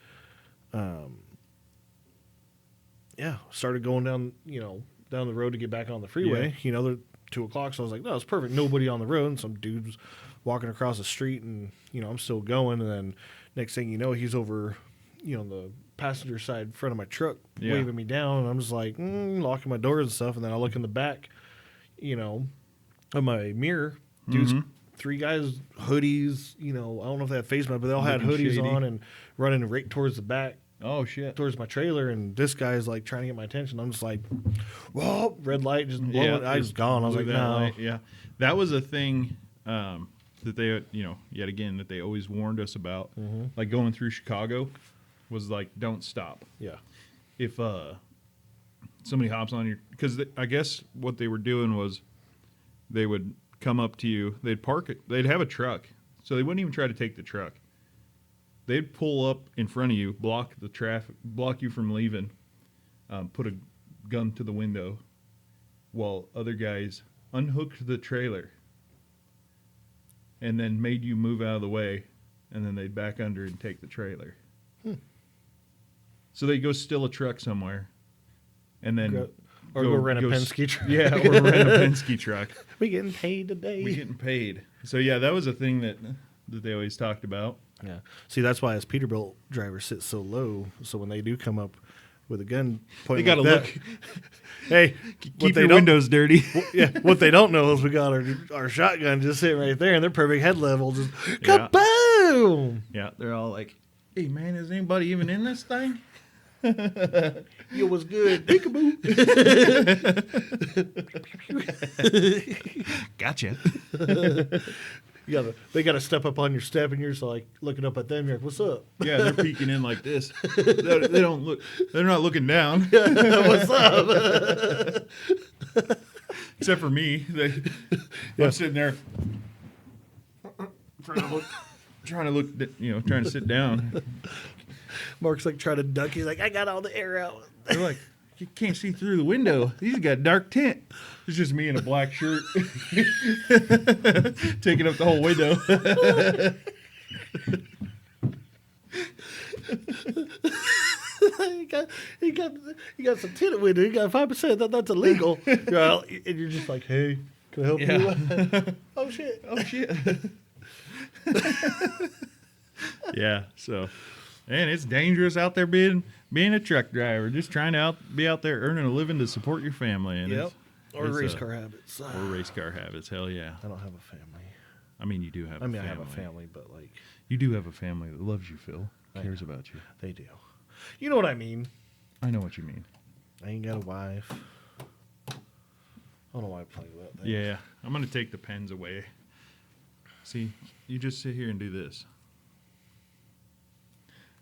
yeah, started going down down the road to get back on the freeway. They're 2:00, so I was like, no, it's perfect. Nobody on the road, and some dude's walking across the street, and I'm still going, and then next thing you know, he's over the passenger side in front of my truck Yeah. waving me down, and I'm just like locking my doors and stuff, and then I look in the back of my mirror, dudes, 3 guys, hoodies, I don't know if they had face masks, but they all had Looking hoodies shady. on and running right towards the back Oh shit. towards my trailer, and this guy's like trying to get my attention. I'm just like, whoa, red light, just blowing. I was gone. I was blew like, that no. light. Yeah, that was a thing that they, yet again that they always warned us about. Like going through Chicago, was like, don't stop. Yeah. If somebody hops on your, because I guess what they were doing was they would come up to you, they'd park it, they'd have a truck, so they wouldn't even try to take the truck. They'd pull up in front of you, block the traffic, block you from leaving, put a gun to the window, while other guys unhooked the trailer and then made you move out of the way, and then they'd back under and take the trailer. So they'd go steal a truck somewhere, and then Or go rent a Penske truck. Yeah, or rent a Penske truck. We getting paid today. We getting paid. So yeah, that was a thing that they always talked about. Yeah. See, that's why as Peterbilt drivers sit so low. So when they do come up with a gun They pointing, got to like look. that, hey, Keep your windows dirty. what they don't know is we got our shotgun just sitting right there, and they're perfect head level, just Yeah. kaboom! Yeah, they're all like, "Hey man, is anybody even in this thing?" It was good. Peekaboo. Gotcha. They got to step up on your step, and you're just like looking up at them. You're like, "What's up? Yeah, they're peeking in like this. They don't look. They're not looking down. What's up?" Except for me. I'm sitting there trying to look, trying to sit down. Mark's like trying to duck. He's like, "I got all the air out." They're like, "You can't see through the window. He's got a dark tint." It's just me in a black shirt taking up the whole window. He got some tinted window. He got 5%. That's illegal. And you're just like, "Hey, can I help you?" Oh shit! Oh shit. Yeah, so and it's dangerous out there being a truck driver, just trying to be out there earning a living to support your family. And Yep. Or it's race car habits. or race car habits. Hell yeah. I don't have a family. I mean, you do have. I mean, a I family. have a family, but like You do have a family that loves you, Phil. I Cares about you. they do. You know what I mean? I know what you mean. I ain't got a wife. I don't know why I play with that thing. Yeah, I'm gonna take the pens away. See, you just sit here and do this.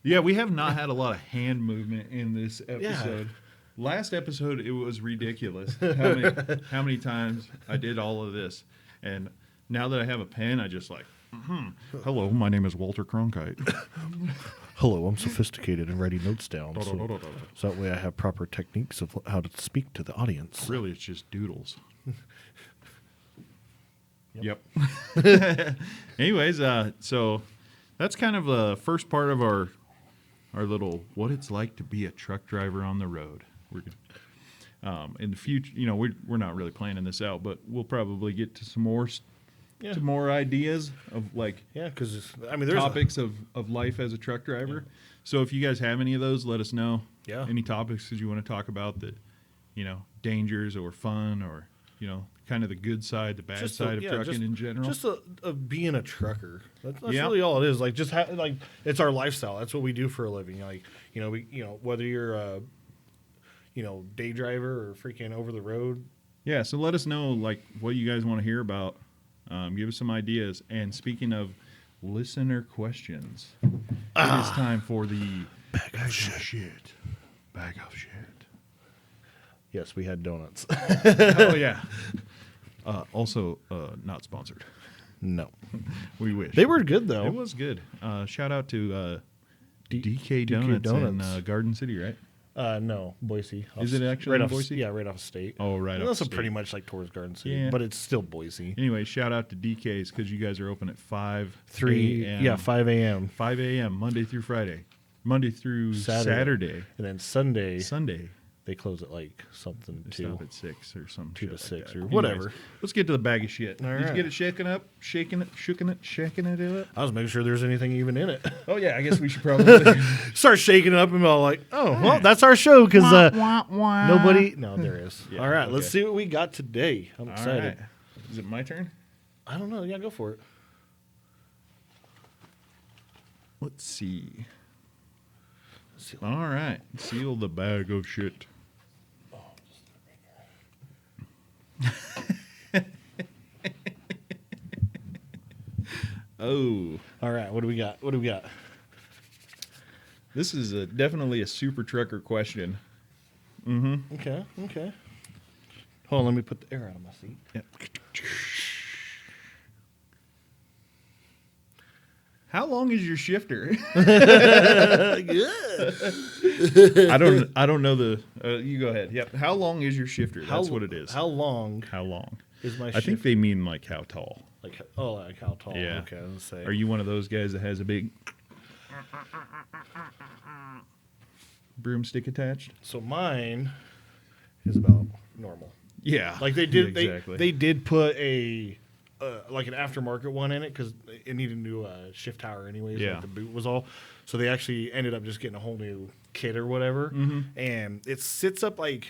Yeah, we have not had a lot of hand movement in this episode. Last episode, it was ridiculous how many times I did all of this. And now that I have a pen, I just like, hello, my name is Walter Cronkite. Hello, I'm sophisticated and writing notes down. So that way I have proper techniques of how to speak to the audience. Really, it's just doodles. Yep. Anyways, so that's kind of the first part of our little what it's like to be a truck driver on the road. We're in the future, we're not really planning this out, but we'll probably get to some more to more ideas of like because there's topics of life as a truck driver. So if you guys have any of those, let us know. Yeah. Any topics that you want to talk about that, dangers or fun or, kind of the good side, the bad side of trucking in general. Just being a trucker. That's Yeah. really all it is. Like just it's our lifestyle. That's what we do for a living. Like whether you're a day driver or freaking over the road. Yeah, so let us know like what you guys want to hear about. Give us some ideas. And speaking of listener questions, it is time for the bag of shit. Bag of shit. Yes, we had donuts. Oh yeah. Also, not sponsored. No, We wish. they were good though. It was good. Shout out to DK DK Donuts in Donuts. Garden City, right? No, Boise. Is it actually right in off Boise? Yeah, right off of State. Oh, right And off also State. pretty much like towards Garden City, Yeah. but it's still Boise. Anyway, shout out to DK's because you guys are open at 5 5 a.m. 5 a.m. Monday through Friday. Monday through Saturday. And then Sunday Sunday. they close at like something They 2. stop at 6 or some 2 to shit 6 like that. or Anyways, whatever. Let's get to the bag of shit. All Did you right. get it shaken up? Shaking it up? I was making sure there's anything even in it. Oh, yeah. I guess we should probably. Start shaking it up and be all like, "Oh, well, that's our show because nobody." No, there is. Yeah, all right, let's okay. see what we got today. I'm All excited. right. Is it my turn? I don't know. Yeah, go for it. Let's see. All right. Seal the bag of shit. Oh, All right, what do we got? this is definitely a super trucker question. Okay. Hold on, let me put the air out of my seat. Yep. How long is your shifter? I don't know the. You go ahead. Yep. How long is your shifter? That's what it is. How long How long? Is my I think shift they mean like how tall. like how tall? Yeah. Okay, I was gonna say. Are you one of those guys that has a big broomstick attached? So mine is about normal. Yeah. Like they did, exactly. they did put a like an aftermarket one in it because it needed a new shift tower anyways. Yeah. Like the boot was all, so they actually ended up just getting a whole new kit or whatever, Mm-hmm. and it sits up like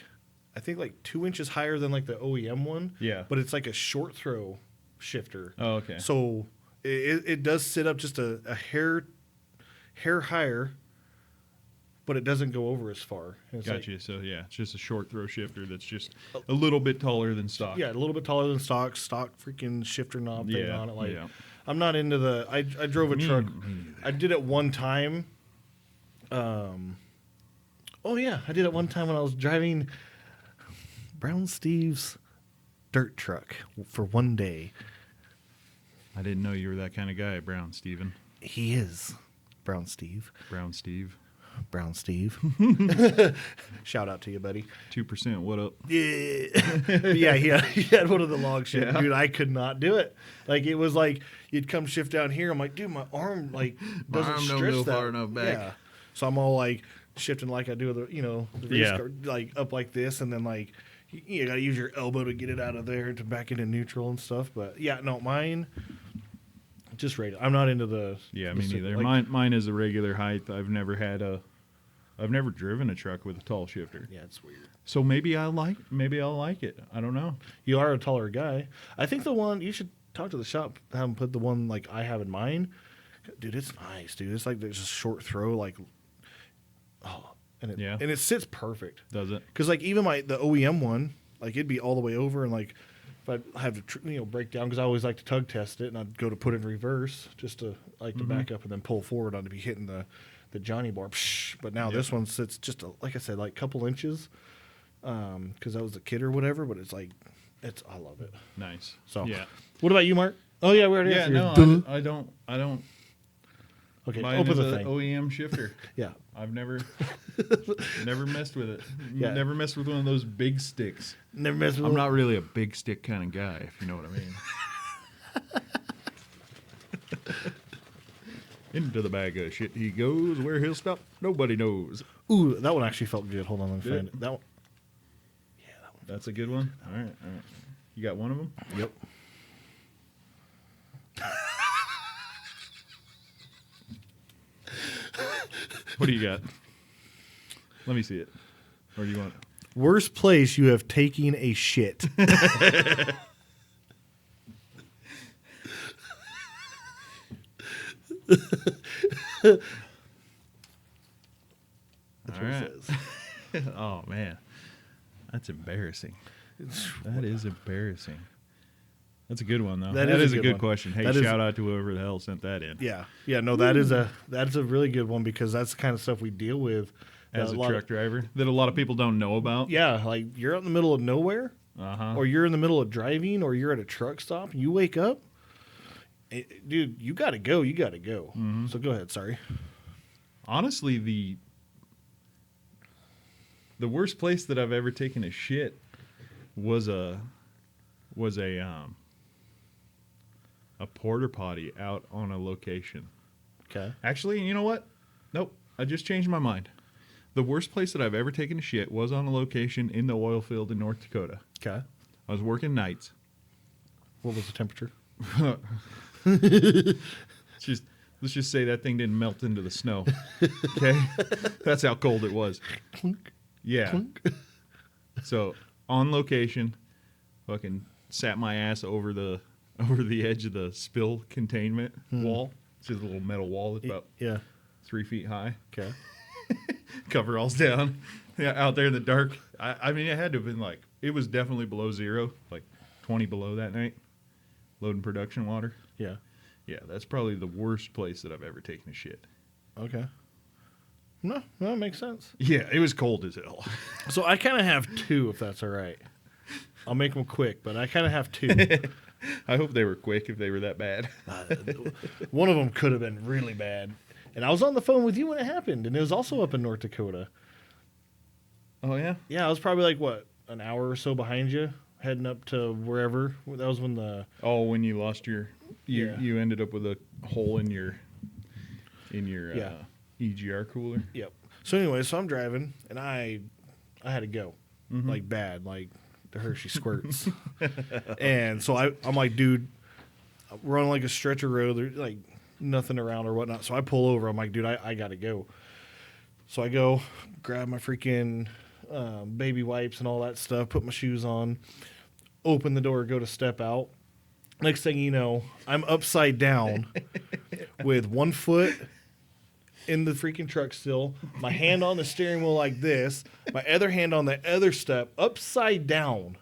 I think like 2 inches higher than like the OEM one. Yeah. but it's like a short throw shifter. Oh, okay. So it does sit up just a hair higher, but it doesn't go over as far. And it's like- Gotcha. So yeah, it's just a short throw shifter that's just a little bit taller than stock. Yeah, a little bit taller than stock freaking shifter knob thing Yeah, on it. Like, yeah. I'm not into the. I drove a truck. me neither. I did it one time. Oh yeah, I did it one time when I was driving Brown Steve's dirt truck for one day. I didn't know you were that kind of guy, Brown Steven. He is Brown Steve. Brown Steve. Brown Steve. Shout out to you, buddy. 2%. What up? Yeah, yeah, he had one of the long shifts, Yeah. dude. I could not do it. Like it was like you'd come shift down here. I'm like, dude, my arm like doesn't arm don't stretch go that far enough back. Yeah, so I'm all like shifting like I do the the race Yeah. car, like up like this, and then like you got to use your elbow to get it out of there to back it in neutral and stuff. But yeah, no, mine just rated. I'm not into the Yeah, the me super- neither. like- Mine is a regular height. I've never driven a truck with a tall shifter. Yeah, it's weird. So maybe I'll like it. I don't know. You are a taller guy. I think the one you should talk to the shop, have them put the one like I have in mine. Dude, it's nice, dude. It's like there's a short throw, like and it sits perfect. Does it? Because like even the OEM one, like it'd be all the way over, and like if I have to break down, because I always like to tug test it, and I'd go to put it in reverse just to like to back up and then pull forward on to be hitting the Johnny bar. Psh, but now this one sits just like I said, like a couple inches, because that was the kit or whatever. But it's like I love it. Nice. So yeah. What about you, Mark? Oh yeah, we already Yeah, answered no, yours. I don't. Okay, Mine open is the a thing. OEM shifter. Yeah. I've never messed with it. Yeah. Never messed with one of those big sticks. Never mess with I'm it. not really a big stick kind of guy, if you know what I mean. Into the bag of shit he goes. Where he'll stop, nobody knows. Ooh, that one actually felt good. Hold on, let me Did find it? it. That one. Yeah, that one. That's a good one. All right. You got one of them? Yep. What do you got? Let me see it. Or do you want? Worst place you have taken a shit. All right. Oh man, that's embarrassing. That is embarrassing. That's a good one though. That That is is a a good good one. question. Hey, That is- shout out to whoever the hell sent that in. Yeah, yeah, no, that's a really good one because that's the kind of stuff we deal with As a lot of- truck driver, that a lot of people don't know about. yeah, like you're out in the middle of nowhere, Uh-huh. or you're in the middle of driving, or you're at a truck stop. And you wake up, dude. You got to go. You got to go. So go ahead. Sorry. Honestly, the worst place that I've ever taken a shit was a porta potty out on a location. Okay. Actually, you know what? Nope. I just changed my mind. The worst place that I've ever taken a shit was on a location in the oil field in North Dakota. Okay. I was working nights. What was the temperature? Let's just say that thing didn't melt into the snow. Okay? That's how cold it was. Yeah. So, on location, fucking sat my ass over the edge of the spill containment wall. It's just a little metal wall that's about Yeah. 3 feet high. Okay. Coveralls down. Yeah, out there in the dark. I mean, it had to have been like, it was definitely below zero, like 20 below that night. Loading production water. Yeah. Yeah, that's probably the worst place that I've ever taken a shit. Okay. No, that makes sense. Yeah, it was cold as hell. So I kind of have two, if that's all right. I'll make them quick, but I kind of have two. I hope they were quick if they were that bad. One of them could have been really bad. And I was on the phone with you when it happened, and it was also up in North Dakota. Oh, yeah? Yeah, I was probably like, what, an hour or so behind you? heading up to wherever. That was when the Oh, when you lost your, Yeah. you ended up with a hole in your Yeah. EGR cooler. Yep. So anyway, so I'm driving and I had to go, Mm-hmm. like bad, like the Hershey squirts, and so I'm like, dude, we're on like a stretch of road, there's like nothing around or whatnot. So I pull over. I'm like, dude, I gotta go. So I go grab my freaking baby wipes and all that stuff, put my shoes on, open the door, go to step out. Next thing you know, I'm upside down with one foot in the freaking truck still, my hand on the steering wheel like this, my other hand on the other step, upside down.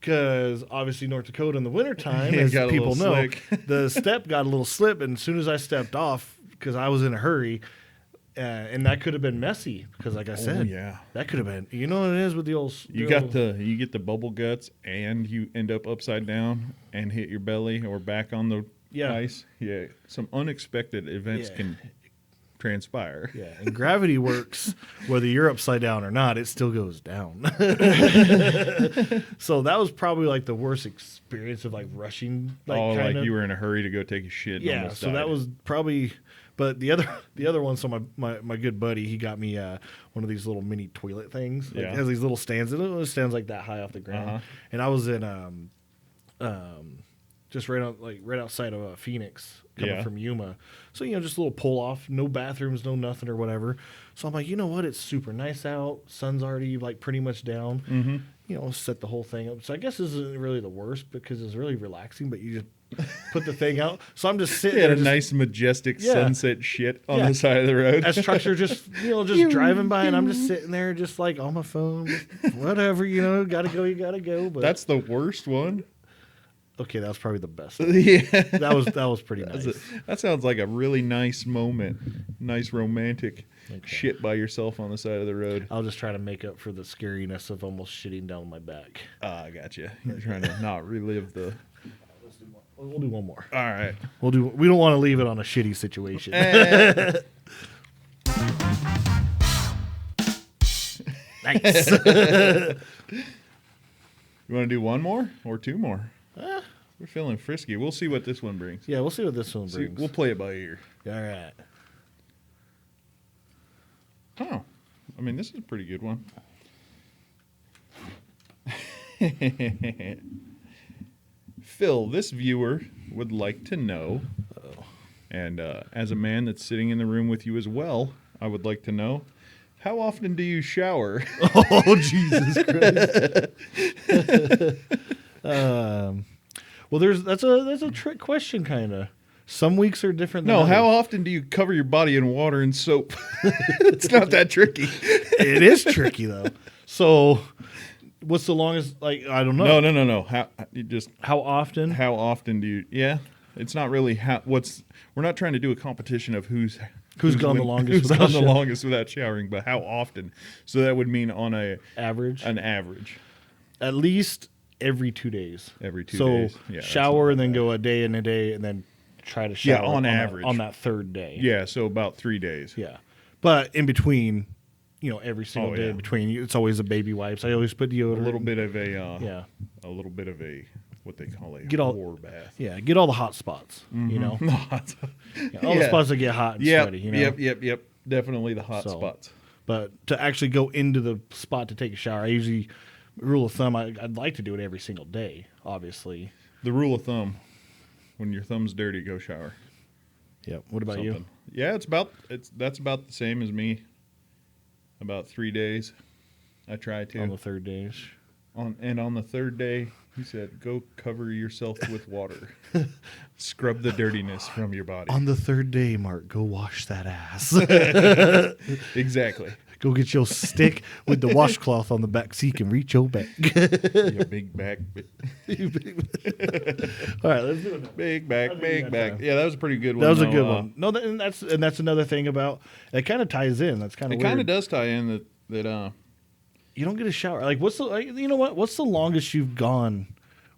Because obviously North Dakota in the wintertime, It as got a people little know, slick. the step got a little slip, and as soon as I stepped off, because I was in a hurry, and that could have been messy, because like I said, yeah. that could have been, you know what it is with the old... You got you get the bubble guts, and you end up upside down and hit your belly or back on the Yeah. ice. Yeah, some unexpected events Yeah. can transpire. Yeah, and gravity works whether you're upside down or not. It still goes down. So that was probably like the worst experience of like rushing. Like you were in a hurry to go take a shit. And Yeah, almost so that died. was probably. But the other one. So my good buddy, he got me one of these little mini toilet things. Like, Yeah. It has these little stands. It stands like that high off the ground. Uh-huh. And I was in just right outside of Phoenix, coming Yeah. from Yuma. So just a little pull off, no bathrooms, no nothing or whatever. So I'm like, you know what? It's super nice out. Sun's already like pretty much down. Mm-hmm. Set the whole thing up. So I guess this isn't really the worst because it's really relaxing. But you just put the thing out. So I'm just sitting He had there, a just, nice majestic Yeah. sunset shit on Yeah. the side of the road. as trucks are just just driving by, and I'm just sitting there, just like on my phone, whatever. Gotta go. You gotta go. But That's the worst one. okay. That was probably the best. Yeah. That was pretty nice. That sounds like a really nice moment. Nice romantic shit by yourself on the side of the road. I'll just try to make up for the scariness of almost shitting down my back. I gotcha. You're trying to not relive the. We'll do one more. All right. We don't want to leave it on a shitty situation. Nice. You want to do one more or two more? We're feeling frisky. We'll see what this one brings. Yeah, we'll see what this one See, brings. we'll play it by ear. All right. Oh, I mean, this is a pretty good one. Phil, this viewer would like to know, and as a man that's sitting in the room with you as well, I would like to know, how often do you shower? Oh, Jesus Christ. Well, that's a trick question, kind of. Some weeks are different than No, how others. often do you cover your body in water and soap? It's not that tricky. It is tricky, though. So, what's the longest, I don't know. No. How you just How often? how often do you? Yeah, it's not really how. We're not trying to do a competition of who's gone the longest who's without gone the showering. longest without showering, but how often? So that would mean on Average? an average. At least every 2 days. Every 2 so days. Yeah, that's shower not and then bad. go a day and a day and then try to Yeah, shower on that- average. on that third day. Yeah, so about 3 days. Yeah. But in between, every single Oh, day yeah. in between, it's always a baby wipes. I always put A deodorant. little bit of a Yeah. a little bit of a what they call a Get all- war bath. Yeah. Get all the hot spots, Yeah, all the Yeah. spots that get hot and sweaty, Yep. Definitely the hot So- spots. But to actually go into the spot to take a shower, I usually, rule of thumb, I'd like to do it every single day, obviously. The rule of thumb: when your thumb's dirty, go shower. Yep. What about you? Something. Yeah, that's about the same as me. About 3 days. I try to. On the third days. On the third day, he said, "Go cover yourself with water. Scrub the dirtiness from your body." On the third day, Mark, go wash that ass. Exactly. Go get your stick with the washcloth on the back so you can reach your back. Your big back. All right, let's do it. Big back, I'll give you big that back. time. Yeah, that was a pretty good one. That was a though. good one. No, and that's another thing about it. Kind of ties in. That's kind of It weird. kind of does tie in that You don't get a shower. Like, what's the? You know what? What's the longest you've gone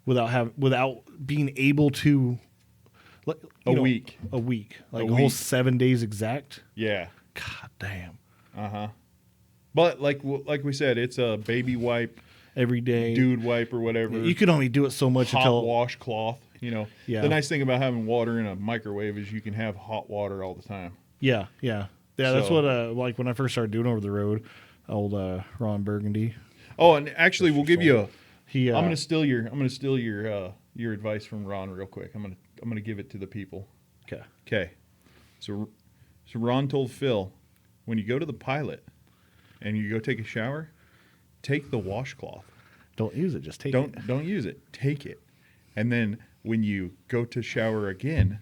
without being able to? Like, A week. A week. Like A a whole week. 7 days exact. yeah. God damn. But like we said, it's a baby wipe every day. dude wipe or whatever. You can only do it so much hot until washcloth. Yeah. The nice thing about having water in a microwave is you can have hot water all the time. yeah. That's So- what like when I first started doing over the road, old Ron Burgundy. Oh, and actually, we'll give you a. He I'm gonna steal your advice from Ron real quick. I'm gonna give it to the people. okay. Okay, so Ron told Phil, when you go to the pilot, and you go take a shower, take the washcloth. Don't use it. Just take it. Don't use it. Take it, and then when you go to shower again,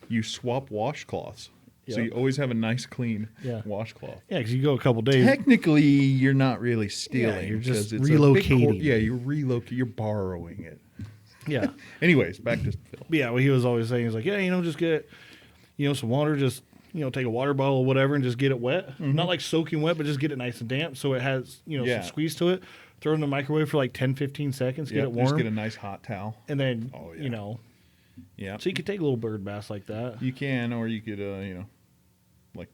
you swap washcloths. So Yep. you always have a nice clean Yeah. washcloth. Yeah, because you go a couple days. Technically, you're not really stealing. you're just 'cause it's a big relocating. yeah, you're relocating. You're borrowing it. Yeah. Anyways, back to Phil. But yeah, well, he was always saying, he's like, yeah, just get, some water, just, take a water bottle or whatever and just get it wet. Not like soaking wet, but just get it nice and damp so it has, Yeah. some squeeze to it. Throw it in the microwave for like 10, 15 seconds, get Yep, it warm. just get a nice hot towel. and then, Oh, yeah. Yeah, so you could take a little bird baths like that. you can, or you could, like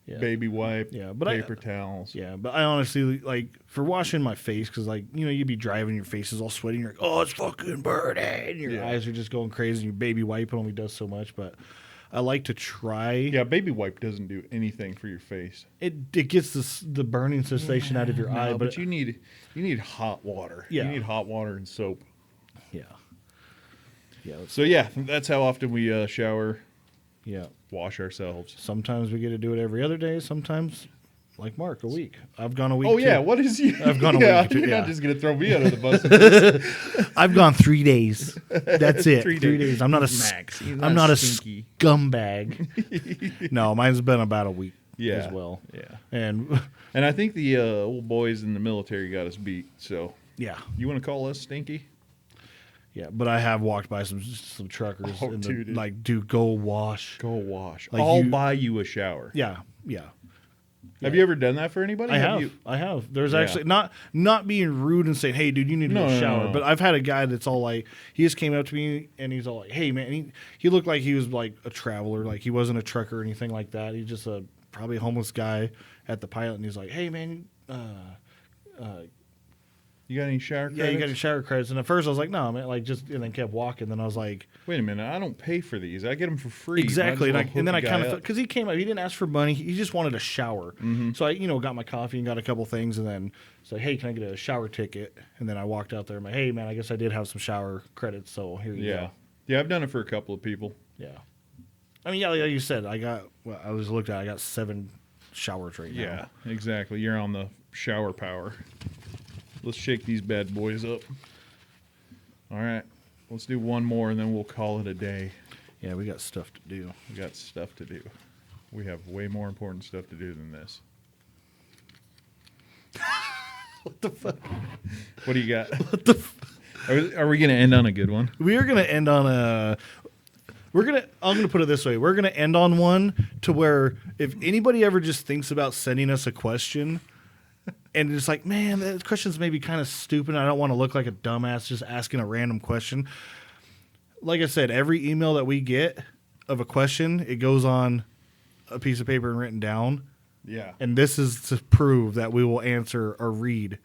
Yeah. baby wipe, Yeah, but paper towels. Yeah, but I honestly, like, for washing my face, because, like, you'd be driving, your face is all sweaty, and you're like, oh, it's fucking burning. And your Yeah. eyes are just going crazy, and your baby wipe only does so much. But I like to try. Yeah, baby wipe doesn't do anything for your face. It gets the burning sensation out of your eye, No, but you need hot water. Yeah. You need hot water and soap. yeah. Yeah. So yeah, that's how often we shower, Yeah. wash ourselves. Sometimes we get to do it every other day. Sometimes, like Mark, a week. I've gone a week. Oh too. yeah, what is you? I've gone a yeah, week too, You're yeah. not just gonna throw me under the bus. I've gone 3 days. That's it. 3 3 days. days. I'm not a Max. He's I'm not not a stinky. scumbag. No, mine's been about a week Yeah. as well. Yeah. And And I think the old boys in the military got us beat. So yeah, you want to call us stinky? yeah. But I have walked by some truckers Oh, and dude. like, dude, go wash. Go wash. Like I'll you- buy you a shower. Yeah, yeah. Have you ever done that for anybody? I have. You? I have. There's Yeah. actually not being rude and saying, "Hey, dude, you need to No, go no, shower." no. But I've had a guy that's all like, he just came up to me and he's all like, "Hey, man," he looked like he was like a traveler, like he wasn't a trucker or anything like that. He's just probably a homeless guy at the pilot, and he's like, "Hey, man, You got any shower credits? yeah, you got any shower credits?" And at first I was like, "No, man," like just, and then kept walking. Then I was like, Wait a minute. I don't pay for these. I get them for free. exactly. Might as well And then I hook the kind guy of up. because he came up, he didn't ask for money. He just wanted a shower. Mm-hmm. So I, got my coffee and got a couple things, and then said, "Hey, can I get a shower ticket?" And then I walked out there. I'm like, "Hey, man, I guess I did have some shower credits, so here you Yeah. go." Yeah, I've done it for a couple of people. Yeah. I mean, yeah, like you said, I got 7 showers right now. Yeah, exactly. You're on the shower power. Let's shake these bad boys up. All right. Let's do one more and then we'll call it a day. Yeah, we got stuff to do. We got stuff to do. We have way more important stuff to do than this. What the fuck? What do you got? Are we going to end on a good one? We are gonna end on a. I'm gonna put it this way. We're gonna end on one to where if anybody ever just thinks about sending us a question, and it's like, man, that question's maybe kind of stupid. I don't want to look like a dumbass just asking a random question. Like I said, every email that we get of a question, it goes on a piece of paper and written down. Yeah. And this is to prove that we will answer or read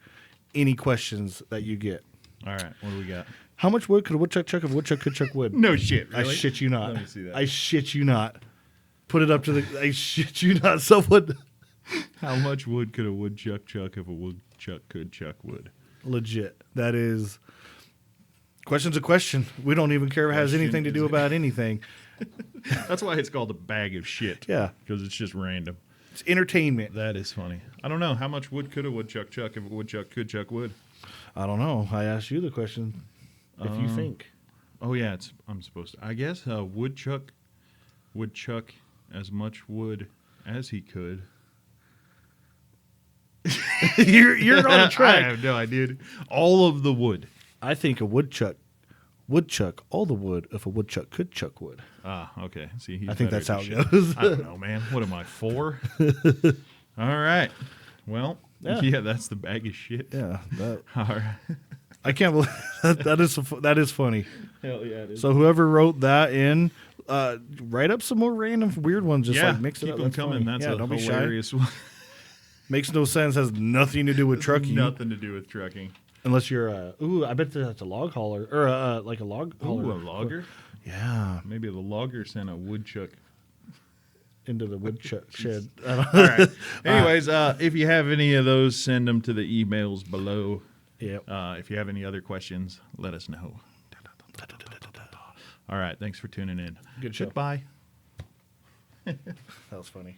any questions that you get. All right. What do we got? How much wood could a woodchuck chuck if a woodchuck could chuck wood? No shit. I shit you not. Let me see that. I shit you not. Put it up to the. I shit you not. Someone How much wood could a woodchuck chuck if a woodchuck could chuck wood? legit. That is. Question's a question. We don't even care if it has Question anything to do is- about anything. That's why it's called a bag of shit. Yeah. Because it's just random. It's entertainment. That is funny. I don't know. How much wood could a woodchuck chuck if a woodchuck could chuck wood? I don't know. I asked you the question. If you think. Oh, yeah. I'm supposed to. I guess a woodchuck would chuck as much wood as he could. You're on I track. have no idea. All of the wood. I think a woodchuck all the wood if a woodchuck could chuck wood. Ah, okay. See, he's I think better that's at how it shit. goes. I don't know, man. What am I, 4? All right. Well, Yeah. yeah, that's the bag of shit. Yeah. All right. I can't believe that is funny. Hell yeah, it is. So whoever wrote that in, write up some more random weird ones. Just yeah, like mix it keep up. them That's coming. funny. That's yeah, a don't be shy. hilarious one. Makes no sense. Has nothing to do with trucking. Nothing to do with trucking. Unless you're I bet that's a log hauler or like a log hauler. Ooh, a logger? Yeah, Maybe the logger sent a woodchuck. into the wood shed. All right. Anyways, if you have any of those, send them to the emails below. Yep. If you have any other questions, let us know. All right. Thanks for tuning in. Good show. Goodbye. That was funny.